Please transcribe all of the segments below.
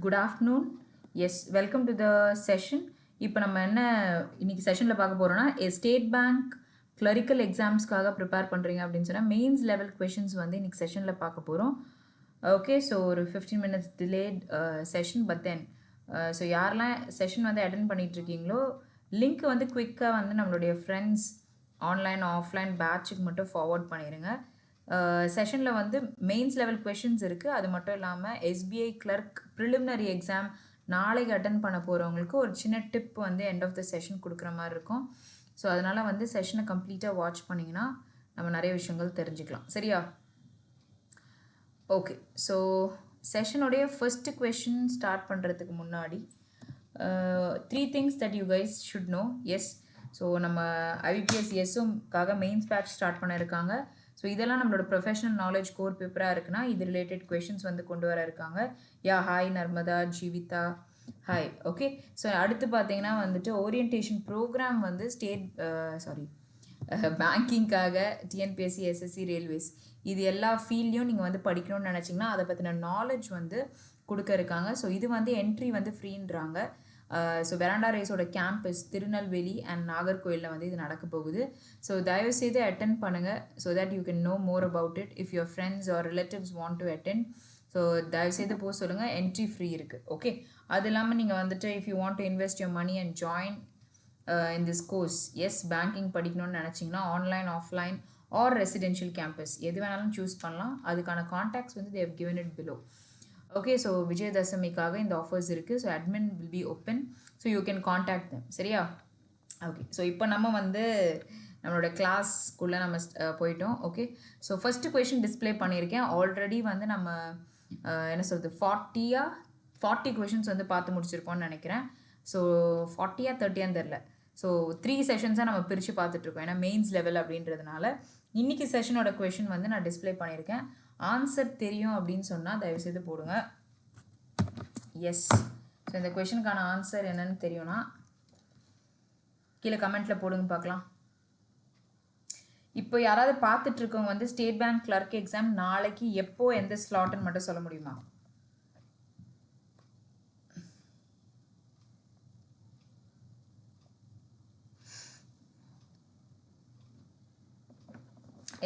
Good afternoon. Yes, welcome to the session. இப்போ நம்ம என்ன இன்னைக்கு செஷனில் பார்க்க போகிறோம்னா ஸ்டேட் பேங்க் கிளரிக்கல் எக்ஸாம்ஸ்க்காக ப்ரிப்பேர் பண்ணுறீங்க அப்படின்னு சொன்னால் மெயின்ஸ் லெவல் கொஷின்ஸ் வந்து இன்னைக்கு செஷனில் பார்க்க போகிறோம். ஓகே, ஸோ ஒரு 15 minutes delayed session. But then so யாரெல்லாம் செஷன் வந்து அட்டென்ட் பண்ணிட்டு இருக்கீங்களோ லிங்க் வந்து குவிக்காக வந்து நம்மளுடைய ஃப்ரெண்ட்ஸ் ஆன்லைன் ஆஃப்லைன் பேட்சுக்கு மட்டும் ஃபார்வர்ட் பண்ணிடுங்க. செஷனில் வந்து மெயின்ஸ் லெவல் கொஷின்ஸ் இருக்குது. அது மட்டும் இல்லாமல் SBI கிளர்க் ப்ரிலிமினரி எக்ஸாம் நாளைக்கு அட்டன் பண்ண போகிறவங்களுக்கு ஒரு சின்ன டிப் வந்து எண்ட் ஆஃப் த செஷன் கொடுக்குற மாதிரி இருக்கும். ஸோ அதனால் வந்து செஷனை கம்ப்ளீட்டாக வாட்ச் பண்ணிங்கன்னா நம்ம நிறைய விஷயங்கள் தெரிஞ்சுக்கலாம். சரியா? ஓகே, ஸோ செஷனுடைய ஃபர்ஸ்ட் கொஷின் ஸ்டார்ட் பண்ணுறதுக்கு முன்னாடி 3 things that you guys should know. Yes, so நம்ம IBPSExamக்காக மெயின்ஸ் பேட்ச் ஸ்டார்ட் பண்ணியிருக்காங்க. ஸோ இதெல்லாம் நம்மளோட ப்ரொஃபஷனல் நாலேஜ் கோர் பேப்பராக இருக்குன்னா இது ரிலேட்டட் கொஷின்ஸ் வந்து கொண்டு வர இருக்காங்க. Yeah hi Narmada, Jeevitha hi. Okay, so அடுத்து பார்த்தீங்கன்னா வந்துட்டு ஓரியன்டேஷன் ப்ரோக்ராம் வந்து பேங்கிங்காக டிஎன்பிஎஸ்சி, எஸ்எஸ்சி, ரயில்வேஸ் இது எல்லா ஃபீல்ட்லையும் நீங்கள் வந்து படிக்கணும்னு நினச்சிங்கன்னா அதை பற்றின நாலேஜ் வந்து கொடுக்க இருக்காங்க. ஸோ இது வந்து என்ட்ரி வந்து ஃப்ரீன்றாங்க. ஸோ வெராண்டா ரேஸோட கேம்பஸ் திருநெல்வேலி அண்ட் நாகர்கோயிலில் வந்து இது நடக்க போகுது. ஸோ தயவுசெய்து அட்டென்ட் பண்ணுங்கள். So that you can know more about it. If your friends or relatives want to attend, so தயவுசெய்து போக சொல்லுங்கள். என்ட்ரி ஃப்ரீ இருக்குது. ஓகே, அது இல்லாமல் நீங்கள் வந்துட்டு if you want to invest your money and join in this course, yes banking படிக்கணும்னு நினச்சிங்கன்னா online offline or residential campus எது வேணாலும் சூஸ் பண்ணலாம். அதுக்கான கான்டாக்ட்ஸ் வந்து they've given it below. Okay, so விஜயதசமிக்காக இந்த ஆஃபர்ஸ் இருக்குது. So admin will be open, so you can contact them. சரியா? ஓகே, ஸோ இப்போ நம்ம வந்து நம்மளோட கிளாஸ்க்குள்ளே நம்ம போயிட்டோம். Okay, so first question display பண்ணியிருக்கேன். ஆல்ரெடி வந்து நம்ம என்ன சொல்கிறது 40 கொஷின்ஸ் வந்து பார்த்து முடிச்சிருப்போம்னு நினைக்கிறேன். ஸோ 40 or 30 தெரில. ஸோ 3 செஷன்ஸாக நம்ம பிரித்து பார்த்துட்ருக்கோம். ஏன்னா மெயின்ஸ் லெவல் அப்படின்றதுனால இன்றைக்கி செஷனோட கொஷின் வந்து நான் டிஸ்பிளே பண்ணியிருக்கேன். ஆன்சர் தெரியும் அப்படின்னு சொன்னால் தயவுசெய்து போடுங்க. எஸ், ஸோ இந்த கொஷனுக்கான ஆன்சர் என்னன்னு தெரியும்னா கீழே கமெண்ட்டில் போடுங்க பார்க்கலாம். இப்போ யாராவது பார்த்துட்ருக்கவங்க வந்து ஸ்டேட் பேங்க் கிளர்க் எக்ஸாம் நாளைக்கு எப்போ எந்த ஸ்லாட்டுன்னு மட்டும் சொல்ல முடியுமா?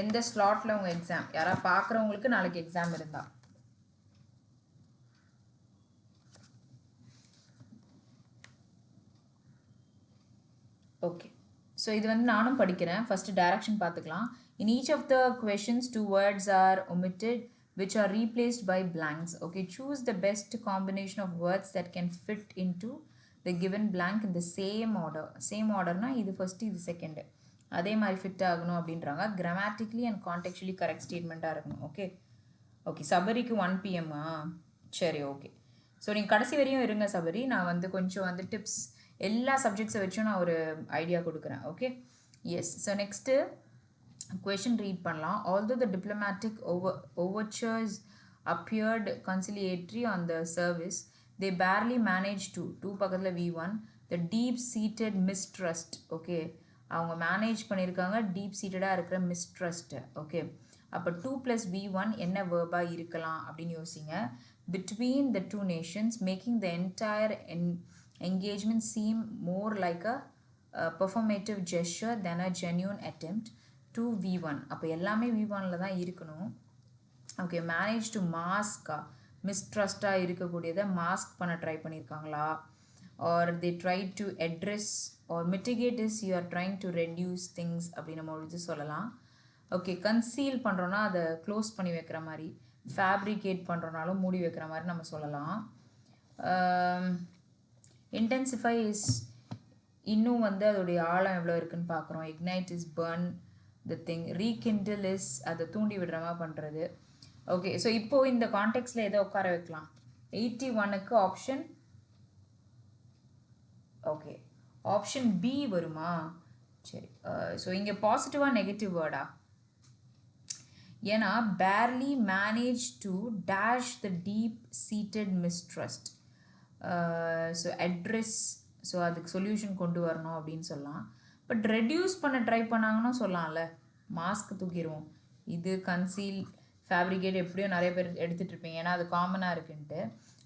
எந்த ஸ்லாட்டில் உங்கள் எக்ஸாம்? யாராவது பார்க்குறவங்களுக்கு நாளைக்கு எக்ஸாம் இருந்தா ஓகே. ஸோ இது வந்து நானும் படிக்கிறேன். ஃபஸ்ட்டு டைரக்ஷன் பார்த்துக்கலாம். In each of the questions 2 words are omitted which are replaced by blanks. Okay, choose the best combination of words that can fit into the given blank in the same order. Same ஆர்டர்னா இது first இது second அதே மாதிரி fit ஆகணும் அப்படின்றாங்க. Grammatically and contextually correct ஸ்டேட்மெண்ட்டாக இருக்கணும். Okay okay, சபரிக்கு 1 PM சரி, ஓகே. ஸோ நீங்கள் கடைசி வரையும் இருங்க சபரி. நான் வந்து கொஞ்சம் வந்து டிப்ஸ் எல்லா சப்ஜெக்ட்ஸை வச்சும் நான் ஒரு ஐடியா கொடுக்குறேன். Okay, yes. So next question read பண்ணலாம். Although the diplomatic overtures appeared conciliatory on the service, they barely managed to பக்கத்தில் V1 the deep-seated mistrust. Okay, அவங்க மேனேஜ் பண்ணியிருக்காங்க டீப் சீட்டடாக இருக்கிற மிஸ்ட்ரஸ்ட்டு. ஓகே, அப்போ 2 + V1 என்ன வேர்பாக இருக்கலாம் அப்படின்னு யோசிங்க. Between the 2 nations making the entire engagement seem more like a performative gesture than a genuine attempt to V1. அப்போ எல்லாமே V1ல் தான் இருக்கணும். ஓகே, மேனேஜ் டு மாஸ்கா மிஸ்ட்ரஸ்டாக இருக்கக்கூடியதை மாஸ்க் பண்ண ட்ரை பண்ணியிருக்காங்களா? or they try to address or mitigate is you are trying to reduce things அப்படின்னு நம்ம எழுதி சொல்லலாம். ஓகே, கன்சீல் பண்ணுறோன்னா அதை க்ளோஸ் பண்ணி வைக்கிற மாதிரி, ஃபேப்ரிகேட் பண்ணுறோனாலும் மூடி வைக்கிற மாதிரி நம்ம சொல்லலாம். இன்டென்சிஃபை இஸ் இன்னும் வந்து அதோடைய ஆழம் எவ்வளோ இருக்குன்னு பார்க்குறோம். Ignite is burn the thing. Rekindle is அதை தூண்டி விடுற மாதிரி பண்ணுறது. ஓகே, ஸோ இப்போது இந்த கான்டெக்ட்ஸில் எதை உட்கார வைக்கலாம்? 81க்கு ஆப்ஷன் ஓகே ஆப்ஷன் பி வருமா? சரி, ஸோ இங்கே பாசிட்டிவாக நெகட்டிவ் வேர்டா? ஏன்னா barely manage to dash the deep seated mistrust. So address, so அதுக்கு சொல்யூஷன் கொண்டு வரணும் அப்படின்னு சொல்லலாம். பட் ரெடியூஸ் பண்ண ட்ரை பண்ணாங்கன்னா சொல்லலாம்ல, மாஸ்க் தூக்கிடுவோம். இது கன்சீல் ஃபேப்ரிகேட் எப்படியோ நிறைய பேர் எடுத்துகிட்டு இருப்பீங்க ஏன்னா அது காமனாக இருக்குன்ட்டு.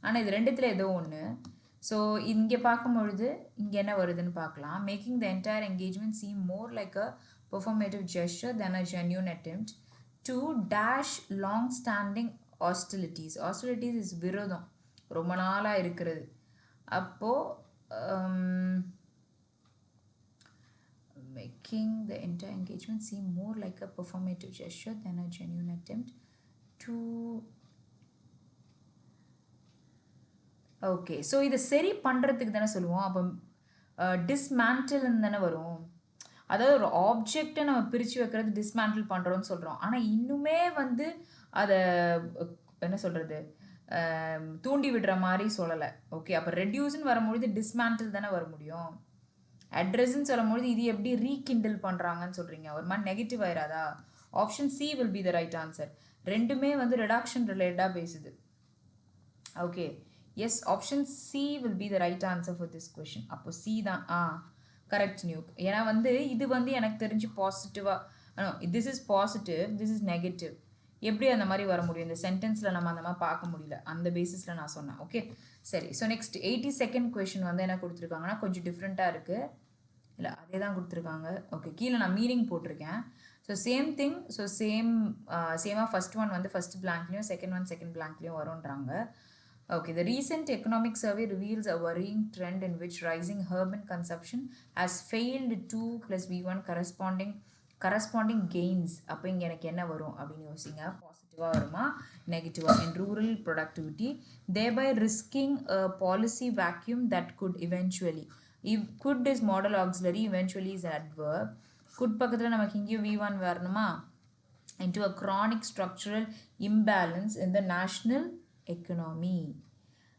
ஆனால் இது ரெண்டுத்தில் ஏதோ ஒன்று. ஸோ இங்கே பார்க்கும்பொழுது இங்கே என்ன வருதுன்னு பார்க்கலாம். Making the entire engagement seem more like a performative gesture than a genuine attempt to dash long standing hostilities. Hostilities is விரோதம், ரொம்ப நாளாக இருக்கிறது. அப்போது making the entire engagement seem more like a performative gesture than a genuine attempt to okay. So இதை சரி பண்ணுறதுக்கு தானே சொல்லுவோம். அப்போ டிஸ்மேண்டில்னு தானே வரும். அதாவது ஒரு ஆப்ஜெக்டை நம்ம பிரித்து வைக்கிறது டிஸ்மேண்டில் பண்ணுறோன்னு சொல்கிறோம். ஆனால் இன்னுமே வந்து அதை என்ன சொல்கிறது, தூண்டி விடுற மாதிரி சொல்லலை. ஓகே, அப்போ ரெடியூஸ்ன்னு வரும்பொழுது டிஸ்மேண்டில் தானே வர முடியும். அட்ரஸ்ன்னு சொல்லும்பொழுது இது எப்படி ரீகிண்டில் பண்ணுறாங்கன்னு சொல்கிறீங்க, ஒரு மாதிரி நெகட்டிவ் ஆயிராதா? Option C will be the right answer. ரெண்டுமே வந்து ரிடக்ஷன் ரிலேட்டடாக பேசுது. Okay, yes, option C will be the right answer for this question. அப்போ சி தான் கரெக்ட் நியூக். ஏன்னா வந்து இது வந்து எனக்கு தெரிஞ்சு பாசிட்டிவாக, this is positive, this is negative, எப்படி அந்த மாதிரி வர முடியும்? இந்த சென்டென்ஸில் நம்ம அந்த மாதிரி பார்க்க முடியல, அந்த பேசிஸில் நான் சொன்னேன். ஓகே, சரி. ஸோ நெக்ஸ்ட் 82nd கொஷின் வந்து என்ன கொடுத்துருக்காங்கன்னா கொஞ்சம் டிஃப்ரெண்ட்டாக இருக்குது. இல்லை, அதே தான் கொடுத்துருக்காங்க. ஓகே, கீழே நான் மீனிங் போட்டிருக்கேன். So same thing. ஸோ சேமாக ஃபஸ்ட் ஒன் வந்து ஃபஸ்ட் பிளாங்க்லேயும் செகண்ட் ஒன் செகண்ட் பிளாங்க்லேயும் வரும்ன்றாங்க. Okay, the recent economic survey reveals a worrying trend in which rising urban consumption has failed 2 plus V1 corresponding gains. அப்போ இங்கே எனக்கு என்ன வரும் அப்படின்னு யோசிங்க. பாசிட்டிவாக வருமா நெகட்டிவாக? in rural productivity, thereby risking a policy vacuum that could eventually, if could is model auxiliary, eventually is adverb. could பக்கத்தில் நமக்கு இங்கேயும் V1 வரணுமா? into a chronic structural imbalance in the national economy.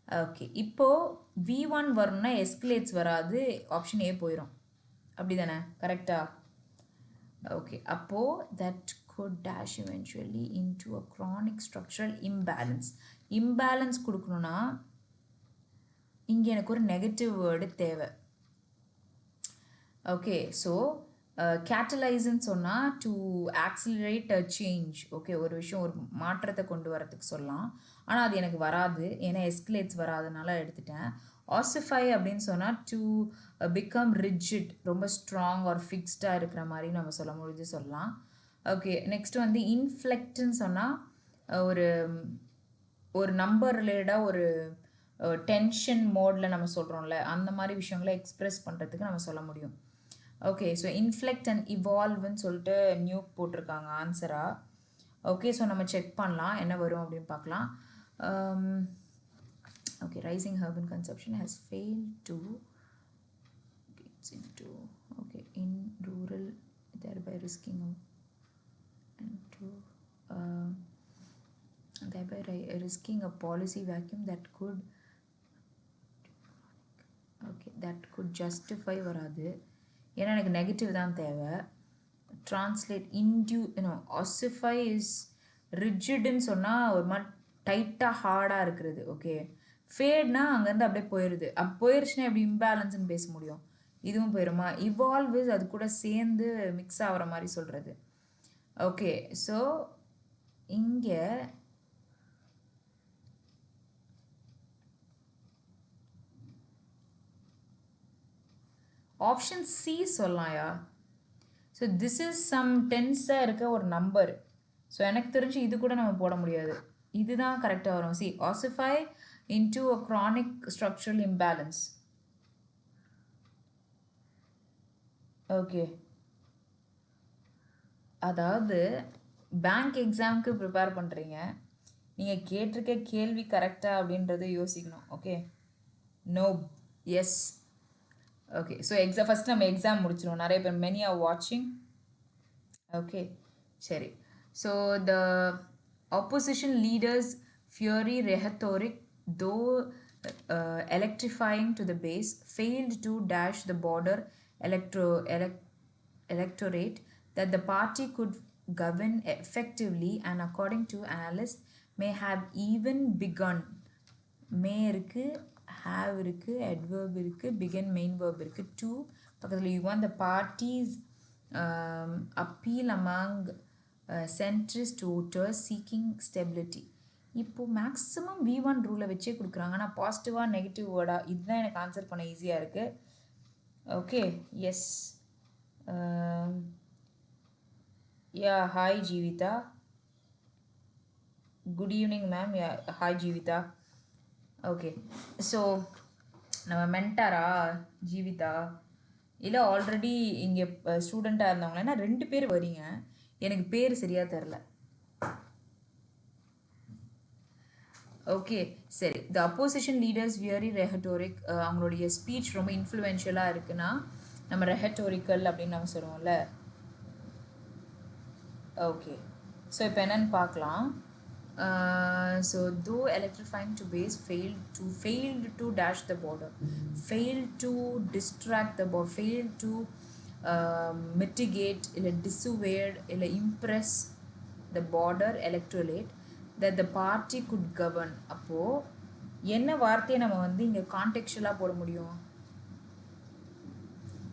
Okay, இப்போது V1 வரணும்னா எஸ்கலேட்ஸ் வராது, option A போயிடும். அப்படி தானே? கரெக்டா? ஓகே, அப்போது that could dash eventually into a chronic structural imbalance. Imbalance கொடுக்கணுன்னா இங்கே எனக்கு ஒரு நெகட்டிவ் வேர்டு தேவை. ஓகே, ஸோ கேட்டலைஸ்ன்னு சொன்னால் to accelerate a change. Okay, ஒரு விஷயம் ஒரு மாற்றத்தை கொண்டு வரதுக்கு சொல்லலாம். ஆனால் அது எனக்கு வராது, ஏன்னா எஸ்கலேட்ஸ் வராதனால எடுத்துட்டேன். ஆசிஃபை அப்படின்னு சொன்னால் டு பிகம் ரிஜிட், ரொம்ப ஸ்ட்ராங் ஒரு ஃபிக்ஸ்டாக இருக்கிற மாதிரி நம்ம சொல்லலாம். ஓகே, நெக்ஸ்ட் வந்து இன்ஃப்ளெக்ட்ன்னு சொன்னால் ஒரு நம்பர் ரிலேட்டடாக ஒரு டென்ஷன் மோடில் நம்ம சொல்கிறோம்ல, அந்த மாதிரி விஷயங்களை எக்ஸ்ப்ரெஸ் பண்ணுறதுக்கு நம்ம சொல்ல முடியும். ஓகே, ஸோ இன்ஃப்ளெக்ட் அண்ட் இவால்வ்னு சொல்லிட்டு நியூக் போட்டிருக்காங்க ஆன்சராக. ஓகே, ஸோ நம்ம செக் பண்ணலாம் என்ன வரும் அப்படின்னு பார்க்கலாம். Okay, rising urban consumption has failed to gets into in rural, thereby risking risking a policy vacuum that could justify வராது, ஏன்னா எனக்கு நெகட்டிவ் தான் தேவை. ட்ரான்ஸ்லேட் ஆசிஃபை இஸ் ரிஜிடுன்னு சொன்னால் ஒரு மாதிரி டைட்டாக ஹார்டாக இருக்கிறது. ஓகே, ஃபேட்னா அங்கேருந்து அப்படியே போயிடுது. போயிடுச்சுன்னா எப்படி இம்பேலன்ஸ்ன்னு பேச முடியும்? இதுவும் போயிடுமா? இவால்வ் அது கூட சேர்ந்து மிக்ஸ் ஆகிற மாதிரி சொல்கிறது. ஓகே, ஸோ இங்கே ஆப்ஷன் சி சொல்லலாம்யா. ஸோ திஸ் இஸ் சம் டென்ஸாக இருக்க ஒரு நம்பர். ஸோ எனக்கு தெரிஞ்சு இது கூட நம்ம போட முடியாது, இதுதான் கரெக்டாக வரும். C, ossify into a chronic structural imbalance. Okay, அதாவது பேங்க் எக்ஸாமுக்கு ப்ரிப்பேர் பண்ணுறீங்க, நீங்கள் கேட்டிருக்க கேள்வி கரெக்டாக அப்படின்றத யோசிக்கணும். Okay, no, yes. Okay, so first நம்ம எக்ஸாம் முடிச்சிடுவோம். நிறைய பேர் மெனி ஆர் வாட்சிங். ஓகே, சரி. So the opposition leaders' fury rhetoric, though electrifying to the base, failed to dash the border electorate that the party could govern effectively, and according to analysts may have even begun. may இருக்கு, have இருக்கு, adverb இருக்கு, begin main verb இருக்கு, to பக்கத்தில் you want the parties appeal among centrist voters seeking stability. இப்போ maximum V1 ரூலை வச்சே கொடுக்குறாங்க. ஆனால் பாசிட்டிவாக நெகட்டிவ் வேர்டா இதுதான் எனக்கு ஆன்சர் பண்ண ஈஸியாக இருக்குது. Okay yes yeah hi Jeevitha. Good evening ma'am. Yeah hi Jeevitha. Okay so நம்ம மென்டாரா ஜீவிதா இல்லை ஆல்ரெடி இங்கே ஸ்டூடெண்ட்டாக இருந்தவங்களா? ஏன்னா 2 பேர் வரீங்க, எனக்கு பேர் சரியாக தெரில. ஓகே சரி. The opposition leaders very rhetoric. அவங்களுடைய ஸ்பீச் ரொம்ப இன்ஃப்ளூயன்ஷியலாக இருக்குன்னா நம்ம ரெஹட்டோரிக்கல் அப்படின்னு நம்ம சொல்லுவோம்ல. ஓகே ஸோ இப்போ என்னன்னு பார்க்கலாம். So though electrifying to base failed to dash the border, failed to distract the border, failed to mitigate or dissuade or impress the border electorate that the party could govern. அப்போ என்ன வார்த்தையை நம்ம வந்து இங்கே கான்டெக்சுவலாக போட முடியும்?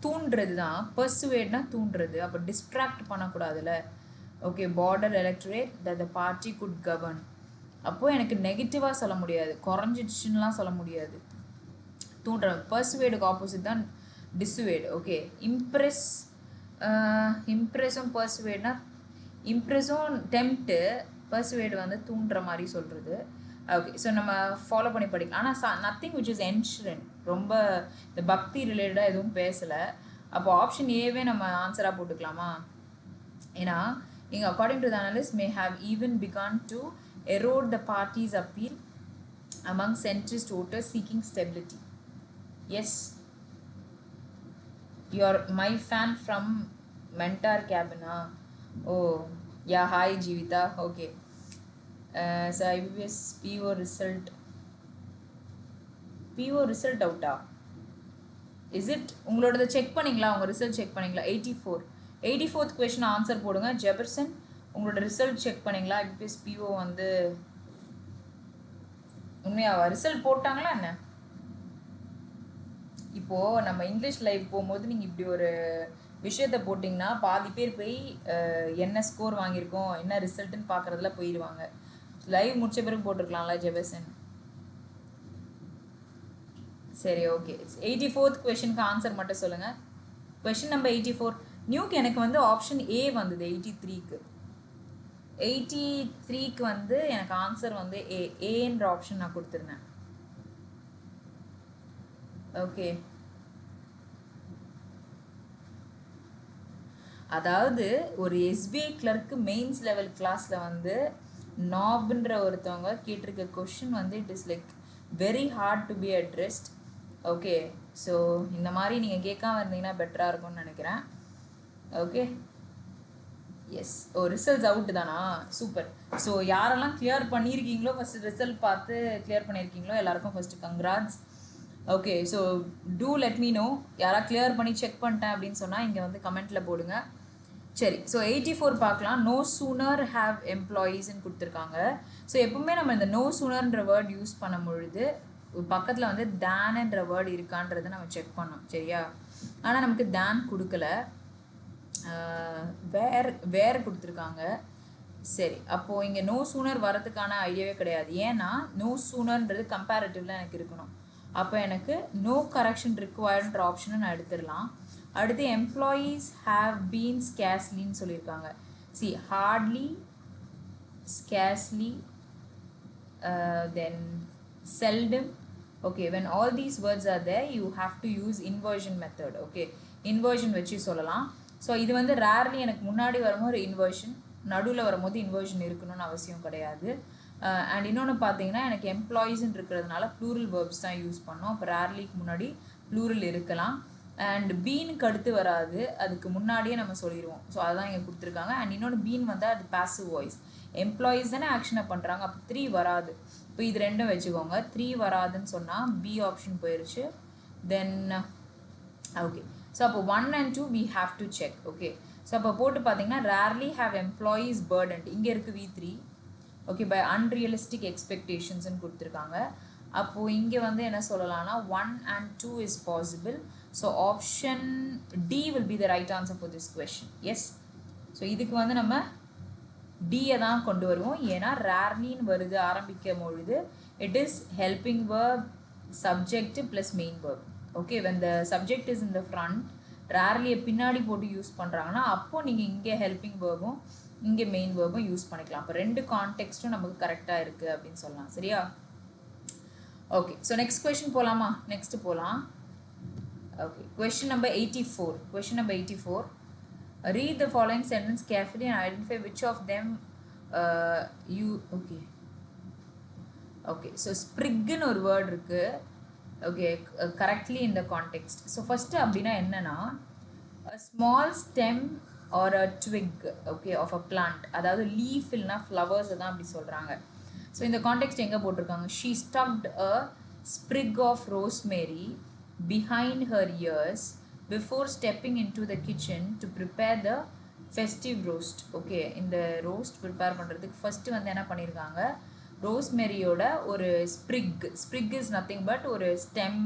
தூண்டுறது தான். பர்சுவேட்னா தூண்டுறது. அப்போ டிஸ்ட்ராக்ட் பண்ணக்கூடாதுல்ல. Okay border electorate that the party could govern. அப்போது எனக்கு நெகட்டிவாக சொல்ல முடியாது, குறைஞ்சிடுச்சுன்னெலாம் சொல்ல முடியாது. தூண்டுற பர்சுவேடுக்கு ஆப்போசிட் தான் டிஸ்வேட். ஓகே இம்ப்ரெஸும் பர்சுவேட்னா இம்ப்ரெஸும் டெம்ப்ட்டு, பர்சுவேடு வந்து தூண்டுற மாதிரி சொல்கிறது. ஓகே ஸோ நம்ம ஃபாலோ பண்ணி படிக்கலாம். ஆனால் நத்திங் விச் இஸ் என்ஷூரன்ட், ரொம்ப இந்த பக்தி ரிலேட்டடாக எதுவும் பேசலை. அப்போ ஆப்ஷன் ஏவே நம்ம ஆன்சராக போட்டுக்கலாமா? ஏன்னா இங்கே according to the analyst may have even begun to erode the party's appeal among centrist voters seeking stability. Yes, you are my fan from mentor cabin. Oh yeah, hi Jeevita. Okay so IBPS PO result out. Is it உங்களோடத check பண்ணிங்களா? உங்கள் result check பண்ணிங்களா? 84th question answer போடுங்க. Jefferson உங்களோட result check பண்ணிங்களா? IBPS PO வந்து உண்மையாவா result போட்டாங்களா என்ன? இப்போது நம்ம இங்கிலீஷ் லைவ் போகும்போது நீங்கள் இப்படி ஒரு விஷயத்தை போட்டிங்கன்னா பாதி பேர் போய் என்ன ஸ்கோர் வாங்கியிருக்கோம் என்ன ரிசல்ட்டுன்னு பார்க்குறதுல போயிடுவாங்க. லைவ் முடிச்ச பிறகு போட்டிருக்கலாம்ல ஜெபர்சன். சரி ஓகே 84th கொஷனுக்கு ஆன்சர் மட்டும் சொல்லுங்கள். கொஷின் நம்பர் 84 நியூக்கு எனக்கு வந்து ஆப்ஷன் ஏ வந்தது. 83க்கு வந்து எனக்கு ஆன்சர் வந்து ஏன்ற ஆப்ஷன் நான் கொடுத்துருந்தேன். ஓகே அதாவது ஒரு SBI கிளர்க்கு மெயின்ஸ் லெவல் கிளாஸில் வந்து நாப்ன்ற ஒருத்தவங்க கேட்டிருக்க கொஷின் வந்து it is like very hard to be addressed. Okay so இந்த மாதிரி நீங்கள் கேட்காம இருந்தீங்கன்னா பெட்டராக இருக்கும்னு நினைக்கிறேன். Okay yes oh results out தானா? சூப்பர். ஸோ யாரெல்லாம் கிளியர் பண்ணியிருக்கீங்களோ ஃபஸ்ட்டு ரிசல்ட் பார்த்து கிளியர் பண்ணியிருக்கீங்களோ எல்லாருக்கும் first congrats. Okay so do let me know. யாராவது கிளியர் பண்ணி செக் பண்ணிட்டேன் அப்படின்னு சொன்னால் இங்கே வந்து கமெண்ட்டில் போடுங்க. சரி ஸோ 84 பார்க்கலாம். நோ சூனர் ஹாவ் எம்ப்ளாயீஸ்ன்னு கொடுத்துருக்காங்க. ஸோ எப்பவுமே நம்ம இந்த நோ சூனர்ன்ற வேர்ட் யூஸ் பண்ணும் பொழுது பக்கத்தில் வந்து தேன்ன்ற வேர்டு இருக்கான்றதை நம்ம செக் பண்ணோம் சரியா? ஆனால் நமக்கு தேன் கொடுக்கல, வேர் கொடுத்துருக்காங்க. சரி அப்போது இங்கே நோ சூனர் வரதுக்கான ஐடியாவே கிடையாது. ஏன்னா நோ சூனர்ன்றது கம்பேரிட்டிவ்ல எனக்கு இருக்கணும். அப்போ எனக்கு நோ கரெக்ஷன் ரிக்வயர்டுன்ற ஆப்ஷனை நான் எடுத்துடலாம். அடுத்து எம்ப்ளாயீஸ் ஹாவ் பீன் ஸ்கேர்ஸ்லின்னு சொல்லியிருக்காங்க. C hardly, scarcely, then seldom. Okay, when all these words are there you have to use inversion method. Okay, inversion வச்சு சொல்லலாம். ஸோ இது வந்து ரேர்லி எனக்கு முன்னாடி வரும்போது ஒரு இன்வர்ஷன், நடுவில் வரும்போது இன்வர்ஷன் இருக்கணும்னு அவசியம் கிடையாது. அண்ட் இன்னொன்று பார்த்தீங்கன்னா எனக்கு எம்ப்ளாயீஸ்ன்னு இருக்கிறதுனால ப்ளூரல் வேர்ப்ஸ் தான் யூஸ் பண்ணோம். அப்போ ரேர்லிக்கு முன்னாடி ப்ளூரல் இருக்கலாம். அண்ட் பீனுக்கு அடுத்து வராது, அதுக்கு முன்னாடியே நம்ம சொல்லிடுவோம். ஸோ அதுதான் இங்கே கொடுத்துருக்காங்க. அண்ட் இன்னொன்று பீன் வந்தால் அது பாசிவ் வாய்ஸ். எம்ப்ளாயீஸ் தானே ஆக்ஷனை பண்ணுறாங்க, அப்போ 3 வராது. இப்போ இது ரெண்டும் வச்சுக்கோங்க. 3 வராதுன்னு சொன்னால் பி ஆப்ஷன் போயிடுச்சு. தென் ஓகே ஸோ அப்போ 1 and 2 we have to check. Okay so அப்போ போட்டு பார்த்தீங்கன்னா rarely have employees burdened, இங்கே இருக்குது V3. ஓகே பை அன்ரியலிஸ்டிக் எக்ஸ்பெக்டேஷன்ஸ்ன்னு கொடுத்துருக்காங்க. அப்போது இங்கே வந்து என்ன சொல்லலாம்னா 1 and 2 is possible. So option D will be the right answer for this question. Yes so இதுக்கு வந்து நம்ம D தான் கொண்டு வருவோம். ஏன்னா rarelyன்னு வருது ஆரம்பிக்கும் பொழுது it is helping verb subject plus main verb. Okay, when the subject is in the front, rarely பின்னாடி போட்டு யூஸ் பண்றாங்கன்னா அப்போ நீங்க இங்க helping verbம் இங்க main verbம் யூஸ் பண்ணிக்கலாம். அப்ப ரெண்டு கான்டெக்ஸ்டும் நமக்கு கரெக்ட்டா இருக்கு அப்படினு சொல்லலாம். சரியா? Okay, so next question போலாமா? Next போலாம். Okay, question number 84. Question number 84. Read the following sentence carefully and identify which of them okay, so sprig ன்னு ஒரு word இருக்கு. Okay, correctly in the context. So first அப்படினா என்னன்னா a small stem or a twig, okay, of a plant, அதாவது leaf இல்லனா flowers தான் அப்படி சொல்றாங்க. So இந்த context எங்க போட்டிருக்காங்க? She stuck a sprig of rosemary behind her ears before stepping into the kitchen to prepare the festive roast. Okay, இந்த roast prepare பண்றதுக்கு first வந்து என்ன பண்ணிருக்காங்க? ரோஸ்மெரியோட ஒரு ஸ்ப்ரிக் is nothing but ஒரு ஸ்டெம்,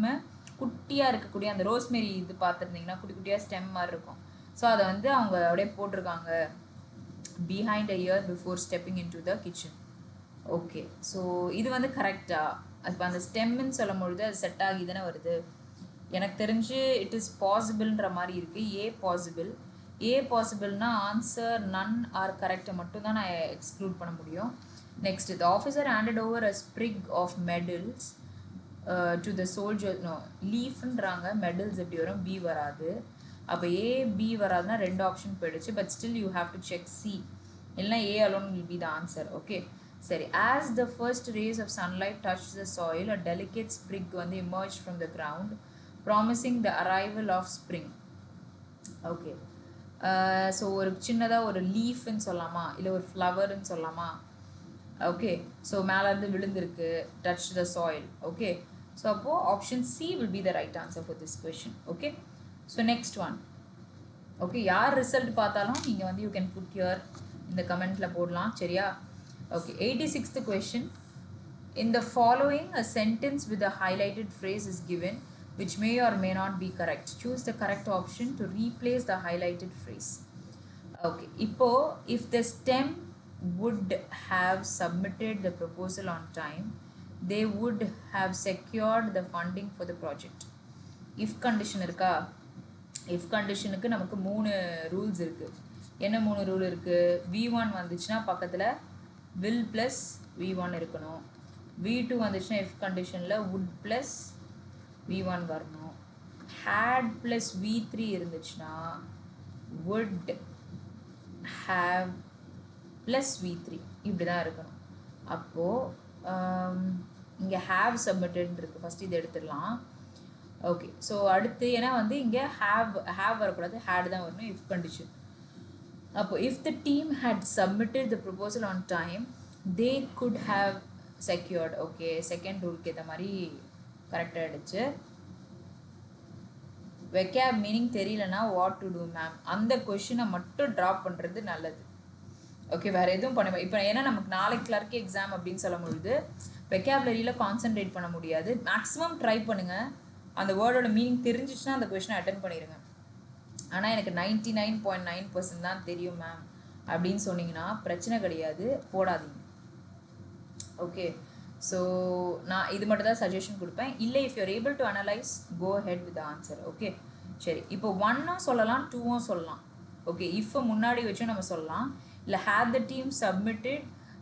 குட்டியா இருக்கக்கூடிய அந்த ரோஸ்மெரி இது பார்த்துருந்தீங்கன்னா குட்டி குட்டியா ஸ்டெம் மாதிரி இருக்கும். ஸோ அதை வந்து அவங்க அப்படியே போட்டிருக்காங்க behind a ear before stepping into the kitchen. Okay, so இது வந்து கரெக்டா? அப்போ அந்த ஸ்டெம்முன்னு சொல்லும் பொழுது அது செட் ஆகி தானே வருது. எனக்கு தெரிஞ்சு இட் இஸ் பாசிபிள்ன்ற மாதிரி இருக்குது. ஏ பாசிபிள்னா ஆன்சர் நன் ஆர் கரெக்டை மட்டும் தான் நான் எக்ஸ்க்ளூட் பண்ண முடியும். Next, the officer handed over a sprig of medals to the soldier. No, leafன்றாங்க, medals எப்படி வரும்? B வராது. அப்போ A B வராதுன்னா ரெண்டு ஆப்ஷன் போயிடுச்சு. But still you have to check C, இல்லைனா A alone will be the answer. Okay, சரி. As the first rays of sunlight touched the soil, a delicate sprig வந்து emerged from the ground, promising the arrival of spring. Okay, so ஒரு சின்னதாக ஒரு லீஃப்னு சொல்லலாமா, இல்லை ஒரு ஃப்ளவர்னு சொல்லலாமா? ஓகே, ஸோ மேலேருந்து விழுந்திருக்கு, touch the soil. Okay, so அப்போது option C will be the right answer for this question. Okay, so next one. Okay, யார் ரிசல்ட் பார்த்தாலும் நீங்கள் வந்து யூ கேன் புட் யுவர் இந்த கமெண்ட்டில் போடலாம். சரியா? Okay, 86th question. In the following, a sentence with a highlighted phrase is given which may or may not be correct. Choose the correct option to replace the highlighted phrase. Okay, இப்போ if the STEM would have submitted the proposal on time, they would have secured the funding for the project. If condition இருக்கா? if conditionக்கு நமக்கு 3 rules இருக்கு. என்ன 3 rule இருக்கு? V1 வந்துச்சுன்னா பக்கத்தில் will plus V1 இருக்கணும். V2 வந்துச்சுன்னா if conditionல would plus V1 வரணும். had plus V3 இருந்துச்சுன்னா would have plus V3 இப்படி தான் இருக்கணும். அப்போது இங்கே have submitted இருக்குது. ஃபஸ்ட் இது எடுத்துடலாம். ஓகே, ஸோ அடுத்து ஏன்னா வந்து இங்கே have வரக்கூடாது, had தான் வரணும் if condition. அப்போ if the team had submitted the proposal on time, they could have secured. Okay, second ரூலுக்கு ஏற்ற மாதிரி கரெக்டாக ஆகிடுச்சு. வெக்காப் மீனிங் தெரியலனா வாட் டு டூ மேம், அந்த கொஷினை மட்டும் ட்ராப் பண்ணுறது நல்லது. ஓகே, வேறு எதுவும் பண்ண இப்போ ஏன்னா நமக்கு நாளைக்கு கிளர்க் எக்ஸாம் அப்படின்னு சொல்லும் பொழுது வெக்காபுலரியில் கான்சென்ட்ரேட் பண்ண முடியாது. மேக்ஸிமம் ட்ரை பண்ணுங்கள், அந்த வேர்டோட மீனிங் தெரிஞ்சிச்சுன்னா அந்த கொஷினை அட்டென்ட் பண்ணிடுங்க. ஆனால் எனக்கு 99.9% தான் தெரியும் மேம் அப்படின்னு சொன்னீங்கன்னா பிரச்சனை கிடையாது, போடாதீங்க. ஓகே, ஸோ நான் இது மட்டும் தான் சஜஷன் கொடுப்பேன். இல்லை if you're able to analyse go ahead with answer. Okay, சரி. இப்போ 1ம் சொல்லலாம், 2ம் சொல்லலாம். ஓகே, இஃப்பை முன்னாடி வச்சும் நம்ம சொல்லலாம். இல்லை had the team submitted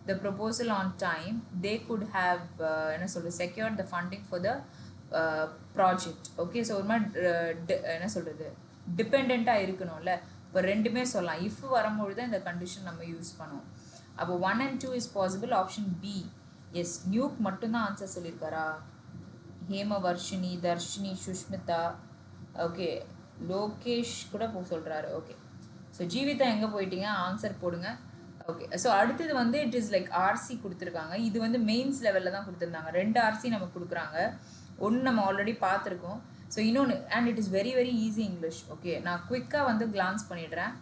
the proposal on time, they could have என்ன சொல்கிறது secured the funding for the project. Okay, so ஒரு மாதிரி என்ன சொல்கிறது டிபெண்ட்டாக இருக்கணும்ல. இப்போ ரெண்டுமே சொல்லலாம். இஃப் வரும்பொழுது இந்த கண்டிஷன் நம்ம யூஸ் பண்ணுவோம். அப்போ 1 and 2 is possible. Option B yes, நியூக் மட்டும்தான் ஆன்சர் சொல்லியிருக்காரா? ஹேம வர்ஷினி, தர்ஷினி, சுஷ்மிதா, ஓகே, லோகேஷ் கூட சொல்கிறாரு. ஓகே, ஸோ ஜீவிதா எங்கே போயிட்டீங்க? ஆன்சர் போடுங்க. ஓகே, ஸோ அடுத்தது வந்து இட் இஸ் லைக் ஆர்சி கொடுத்துருக்காங்க. இது வந்து மெயின்ஸ் லெவலில் தான் கொடுத்துருந்தாங்க. 2 ஆர்சி நமக்கு கொடுக்குறாங்க. ஒன்று நம்ம ஆல்ரெடி பார்த்துருக்கோம். ஸோ இன்னொன்று, and it is very very easy English. Okay, நான் குயிக்காக வந்து கிளான்ஸ் பண்ணிடுறேன்.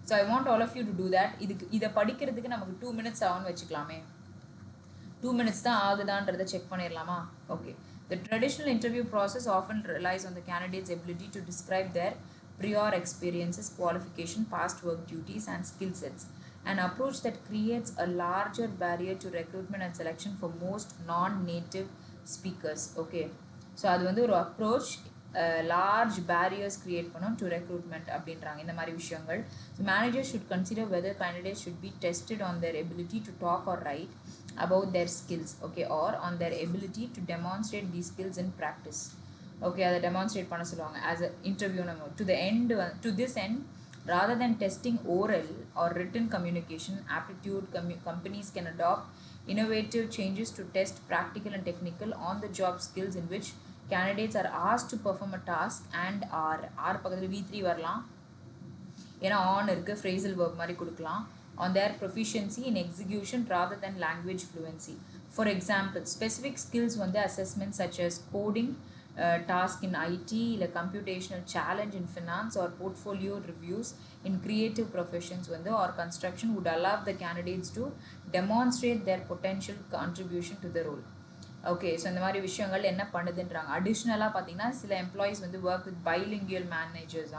So I want all of you to do that. இதை படிக்கிறதுக்கு நமக்கு 2 minutes ஆகும்னு வச்சுக்கலாமே. 2 minutes தான் ஆகுதான்றதை செக் பண்ணிடலாமா? Okay, the traditional interview process often relies on the candidate's ability to describe their prior experiences, qualification, past work duties and skill sets an approach that creates a larger barrier to recruitment and selection for most non-native speakers. Okay, so அது வந்து ஒரு approach large barriers create பண்ணும் to recruitment அப்படின்றாங்க இந்த மாதிரி விஷயங்கள். So managers should consider whether candidates should be tested on their ability to talk or write about their skills, okay, or on their ability to demonstrate these skills in practice. Okay, அதை demonstrate பண்ண சொல்லுவாங்க as a interview நம்ம to this end, rather than testing oral or written communication aptitude, companies can adopt innovative changes to test practical and technical on the job skills in which candidates are asked to perform a task and are பக்கத்துல v3 வரலாம் ஏன்னா on இருக்கு phrasal verb மாதிரி கொடுக்கலாம் on their proficiency in execution rather than language fluency. For example, specific skills வந்து assessments such as coding, task in IT, a computational challenge in finance, or portfolio reviews in creative professions வந்து or construction would allow the candidates to demonstrate their potential contribution to the role. Okay, so இந்த மாதிரி விஷயங்கள் என்ன பண்ணுதுன்றாங்க. அடிஷ்னலாக பார்த்தீங்கன்னா சில employees வந்து work with bilingual managers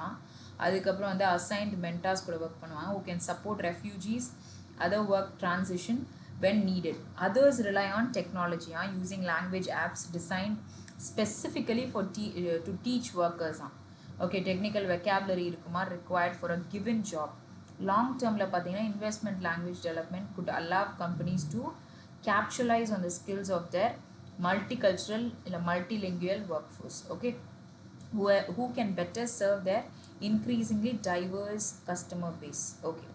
அதுக்கப்புறம் வந்து அசைன்ட் மென்டார்ஸ் கூட ஒர்க் பண்ணுவாங்க who can support refugees, other work transition when needed. Others rely on technology using language apps designed specifically for to teach workers. Okay, technical vocabulary இருக்குமா required for a given job. Long termல பார்த்தீங்கன்னா investment language development could allow companies to capitalize on the skills of their multicultural multilingual workforce. Okay, who can better serve their increasingly diverse customer base. Okay,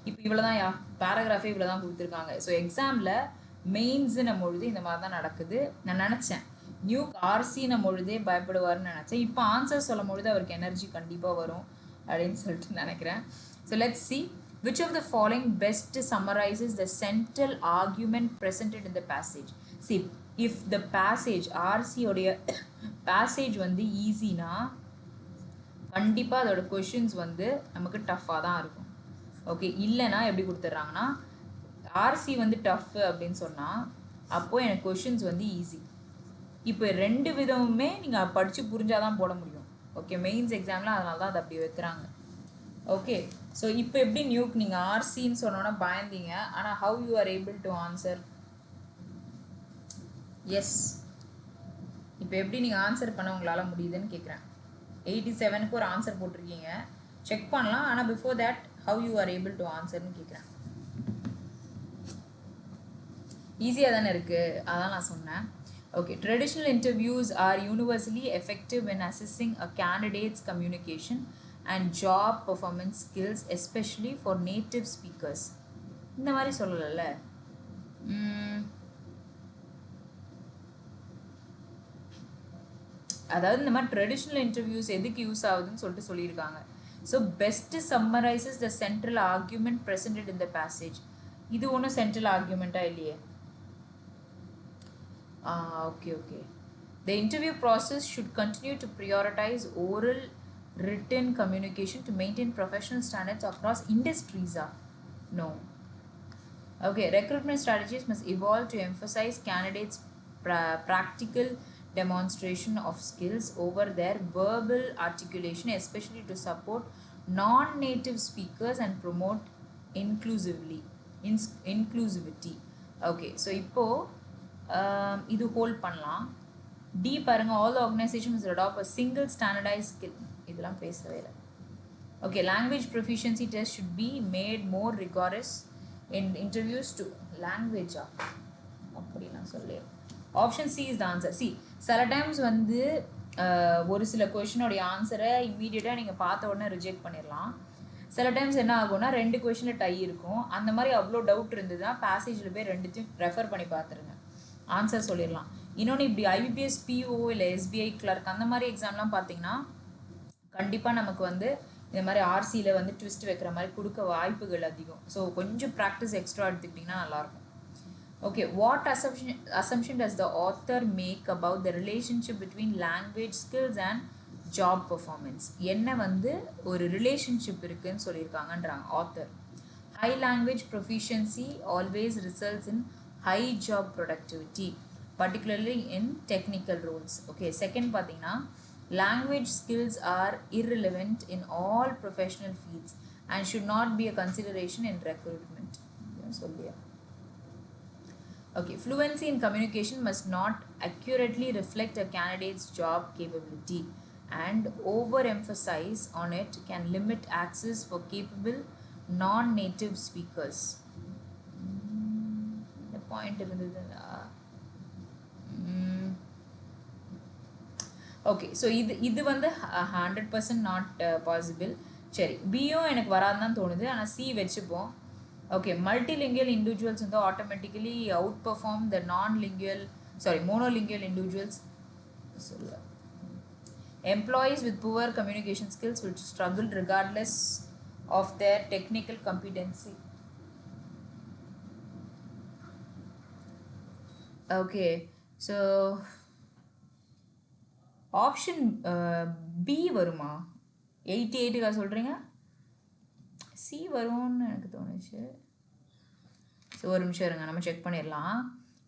இப்போ இவ்வளோதான் பேராகிராஃபே இவ்வளோ தான் கொடுத்துருக்காங்க. So எக்ஸாமில் மெயின்ஸுன்னும் பொழுது இந்த மாதிரி தான் நடக்குது. நான் நினச்சேன் நியூக் ஆர்சின்னும் பொழுதே பயப்படுவார்னு நினச்சேன். இப்போ ஆன்சர் சொல்லும் பொழுது அவருக்கு எனர்ஜி கண்டிப்பாக வரும் அப்படின்னு சொல்லிட்டு நினைக்கிறேன். So let's see which of the following best summarizes the central argument presented in the passage. See, if the passage RC உடைய passage வந்து ஈஸினா கண்டிப்பாக அதோட கொஷின்ஸ் வந்து நமக்கு டஃப்பாக தான் இருக்கும். ஓகே, இல்லைனா எப்படி கொடுத்துட்றாங்கன்னா ஆர்சி வந்து டஃப்பு அப்படின்னு சொன்னால் அப்போது எனக்கு கொஷின்ஸ் வந்து ஈஸி. இப்போ ரெண்டு விதமுமே நீங்கள் படித்து புரிஞ்சால் தான் போட முடியும். ஓகே, மெயின்ஸ் எக்ஸாமில் அதனால தான் அதை அப்படி வைக்கிறாங்க. ஓகே, ஸோ இப்போ எப்படி நியூக் நீங்கள் ஆர்சின்னு சொன்னோன்னா பயந்தீங்க, ஆனால் how you are able to answer? Yes, இப்போ எப்படி நீங்கள் ஆன்சர் பண்ண உங்களால் முடியுதுன்னு கேட்குறேன். 87க்கு ஒரு ஆன்சர் போட்டிருக்கீங்க, செக் பண்ணலாம். ஆனால் before that how you are able to ஆன்சர்னு கேட்குறேன். ஈஸியாக தானே இருக்குது, அதான் நான் சொன்னேன். Okay, traditional interviews are universally effective when assessing a candidate's communication and job performance skills, especially for native speakers. இந்த மாதிரி சொல்லல. அதாவது இந்த மாதிரி ட்ரெடிஷ்னல் இன்டர்வியூஸ் எதுக்கு யூஸ் ஆகுதுன்னு சொல்லிட்டு சொல்லியிருக்காங்க. So best summarises the central argument presented in the passage. இது ஒன்றும் சென்ட்ரல் ஆர்கியூமெண்ட்டாக இல்லையே. Okay. The interview process should continue to prioritize oral written communication to maintain professional standards across industries. No. Okay, recruitment strategies must evolve to emphasize candidates' practical demonstration of skills over their verbal articulation, especially to support non-native speakers and promote inclusivity. Okay, so இப்போ இது hold பண்ணலாம். D பாருங்க, all organisations adopt a single standardise skill. இதெல்லாம் பேசவே இல்லை. Okay, language proficiency test should be made more rigorous in interviews to லாங்குவேஜா அப்படிலாம் சொல்லி. Option C is the answer. C, சில டைம்ஸ் வந்து ஒரு சில கொஷினோடைய ஆன்சரை இம்மீடியட்டாக நீங்கள் பார்த்த உடனே ரிஜெக்ட் பண்ணிடலாம். சில டைம்ஸ் என்ன ஆகும்னா 2 கொஷினில் டை இருக்கும். அந்த மாதிரி அவ்வளோ டவுட் இருந்ததுன்னா பேசேஜில் போய் ரெண்டுத்தையும் ரெஃபர் பண்ணி பார்த்துருங்க, ஆன்சர் சொல்லிடலாம். இன்னொன்று இப்படி IBPS PO இல்லை SBI Clerk அந்த மாதிரி எக்ஸாம்லாம் பார்த்தீங்கன்னா கண்டிப்பாக நமக்கு வந்து இந்த மாதிரி ஆர்சியில் வந்து ட்விஸ்ட் வைக்கிற மாதிரி கொடுக்க வாய்ப்புகள் அதிகம். ஸோ கொஞ்சம் ப்ராக்டிஸ் எக்ஸ்ட்ரா எடுத்துக்கிட்டிங்கன்னா நல்லாயிருக்கும். Okay, what assumption does the author make about the relationship between language skills and job performance? என்ன வந்து ஒரு ரிலேஷன்ஷிப் இருக்குதுன்னு சொல்லியிருக்காங்கன்றாங்க author. High language proficiency always results in high job productivity, particularly in technical roles. Okay, second பார்த்தீங்கன்னா language skills are irrelevant in all professional fields and should not be a consideration in recruitment. Okay, fluency in communication must not accurately reflect a candidate's job capability, and overemphasize on it can limit access for capable non-native speakers. The point okay, so இது வந்து 100% not possible. சரி, பியும் எனக்கு வராதுன்னு தோணுது, ஆனால் C வச்சுப்போம். Okay, multilingual individuals automatically outperform the monolingual individuals. Employees with poor communication skills will struggle regardless of their technical competency. Okay, so option B வருமா? 88 சொல்கிறீங்க, சி வரும்னு எனக்கு தோணுச்சு. ஸோ ஒரு நிமிஷம் இருங்க, நம்ம செக் பண்ணிடலாம்.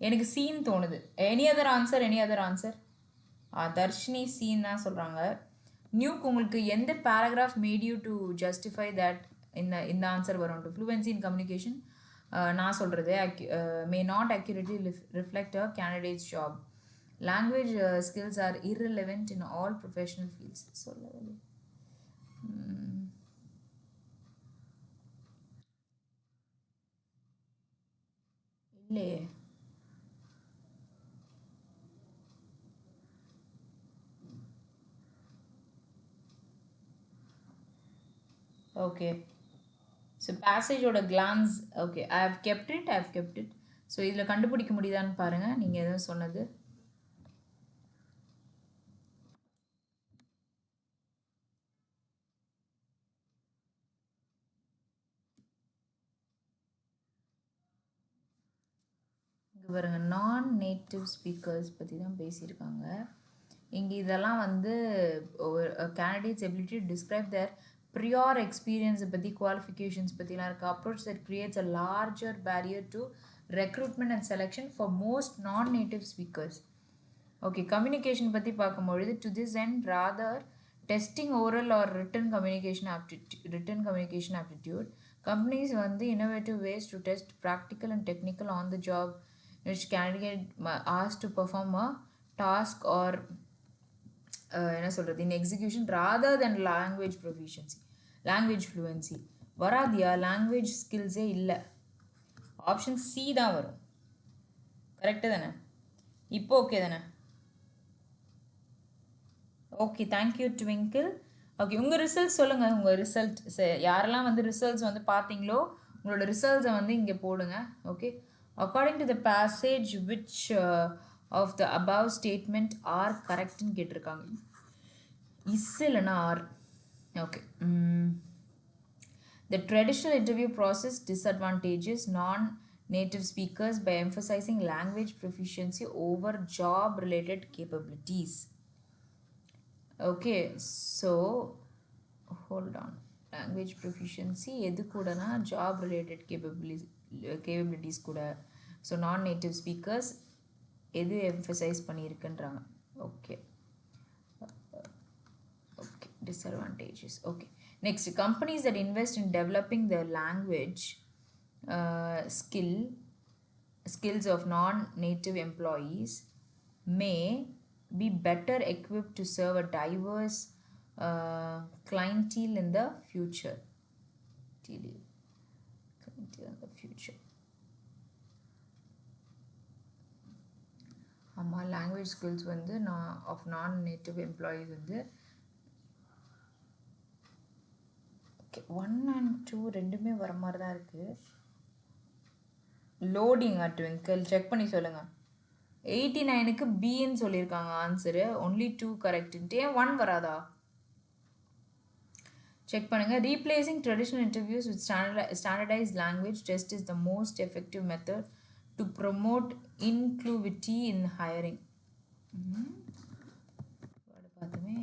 எனக்கு சீன் தோணுது. Any other answer? தர்ஷினி சீன் தான் சொல்கிறாங்க. நியூக்கு உங்களுக்கு எந்த paragraph made you to justify that இந்த ஆன்சர் வரும்? ஃப்ளூவன்சி இன் கம்யூனிகேஷன் நான் சொல்கிறது may not accurately reflect a candidate's job. Language skills are irrelevant in all professional fields. சொல்லவே இல்லையே. Okay, so passage ஓட glance. Okay, I have kept it. So இதில் கண்டுபிடிக்க முடியுதான்னு பாருங்கள், நீங்கள் எதுவும் சொன்னது. இங்கே பாருங்கள், நான் நேட்டிவ் ஸ்பீக்கர்ஸ் பற்றி தான் பேசியிருக்காங்க. இங்கே இதெல்லாம் வந்து candidates ability to describe their prior எக்ஸ்பீரியன்ஸை பற்றி, குவாலிஃபிகேஷன்ஸ் பற்றிலாம் இருக்குது. Approach that creates a larger barrier to recruitment and selection for most non native speakers. Okay, communication பற்றி பார்க்கும்பொழுது to this end rather testing oral or written communication aptitude. Companies வந்து innovative ways to test practical and technical on the job which candidate asked to perform a task or in execution rather than language fluency. வராதியா? Language ஸ்கில்ஸே இல்லை. Option C தான் வரும். Correct தானே? இப்போ okay தானே? Okay, thank you twinkle. Okay, உங்கள் results சொல்லுங்கள். உங்கள் ரிசல்ட் யாரெல்லாம் வந்து ரிசல்ட்ஸ் வந்து பார்த்தீங்களோ உங்களோட ரிசல்ட்ஸை வந்து இங்கே போடுங்க. Okay, according to the passage which of the above statement are correct ன்னு கேட்டிருக்காங்க. இஸ் இல்லைனா are. Okay, the traditional interview process disadvantages non-native speakers by emphasizing language proficiency over job related capabilities. Okay, so hold on. language proficiency எது கூடனா job related capabilities கூட. So non native speakers எது emphasise பண்ணியிருக்குன்றாங்க. Okay, disadvantages. Okay, next, companies that invest in developing the language skills of non-native employees may be better equipped to serve a diverse clientele in the future. ஆமாம், language skills வந்து of நான் native employees வந்து okay 1 and 2 ரெண்டுமே வர மாதிரி தான் இருக்குது. Loading twinkle check பண்ணி சொல்லுங்கள். 89க்கு பின்னு சொல்லியிருக்காங்க ஆன்சரு. ஒன்லி 2 கரெக்டுன்ட்டு. ஏன் 1 வராதா? செக் பண்ணுங்கள். Replacing traditional interviews with standardised language test is the most effective method to promote inclusivity in hiring. பார்த்தோமே.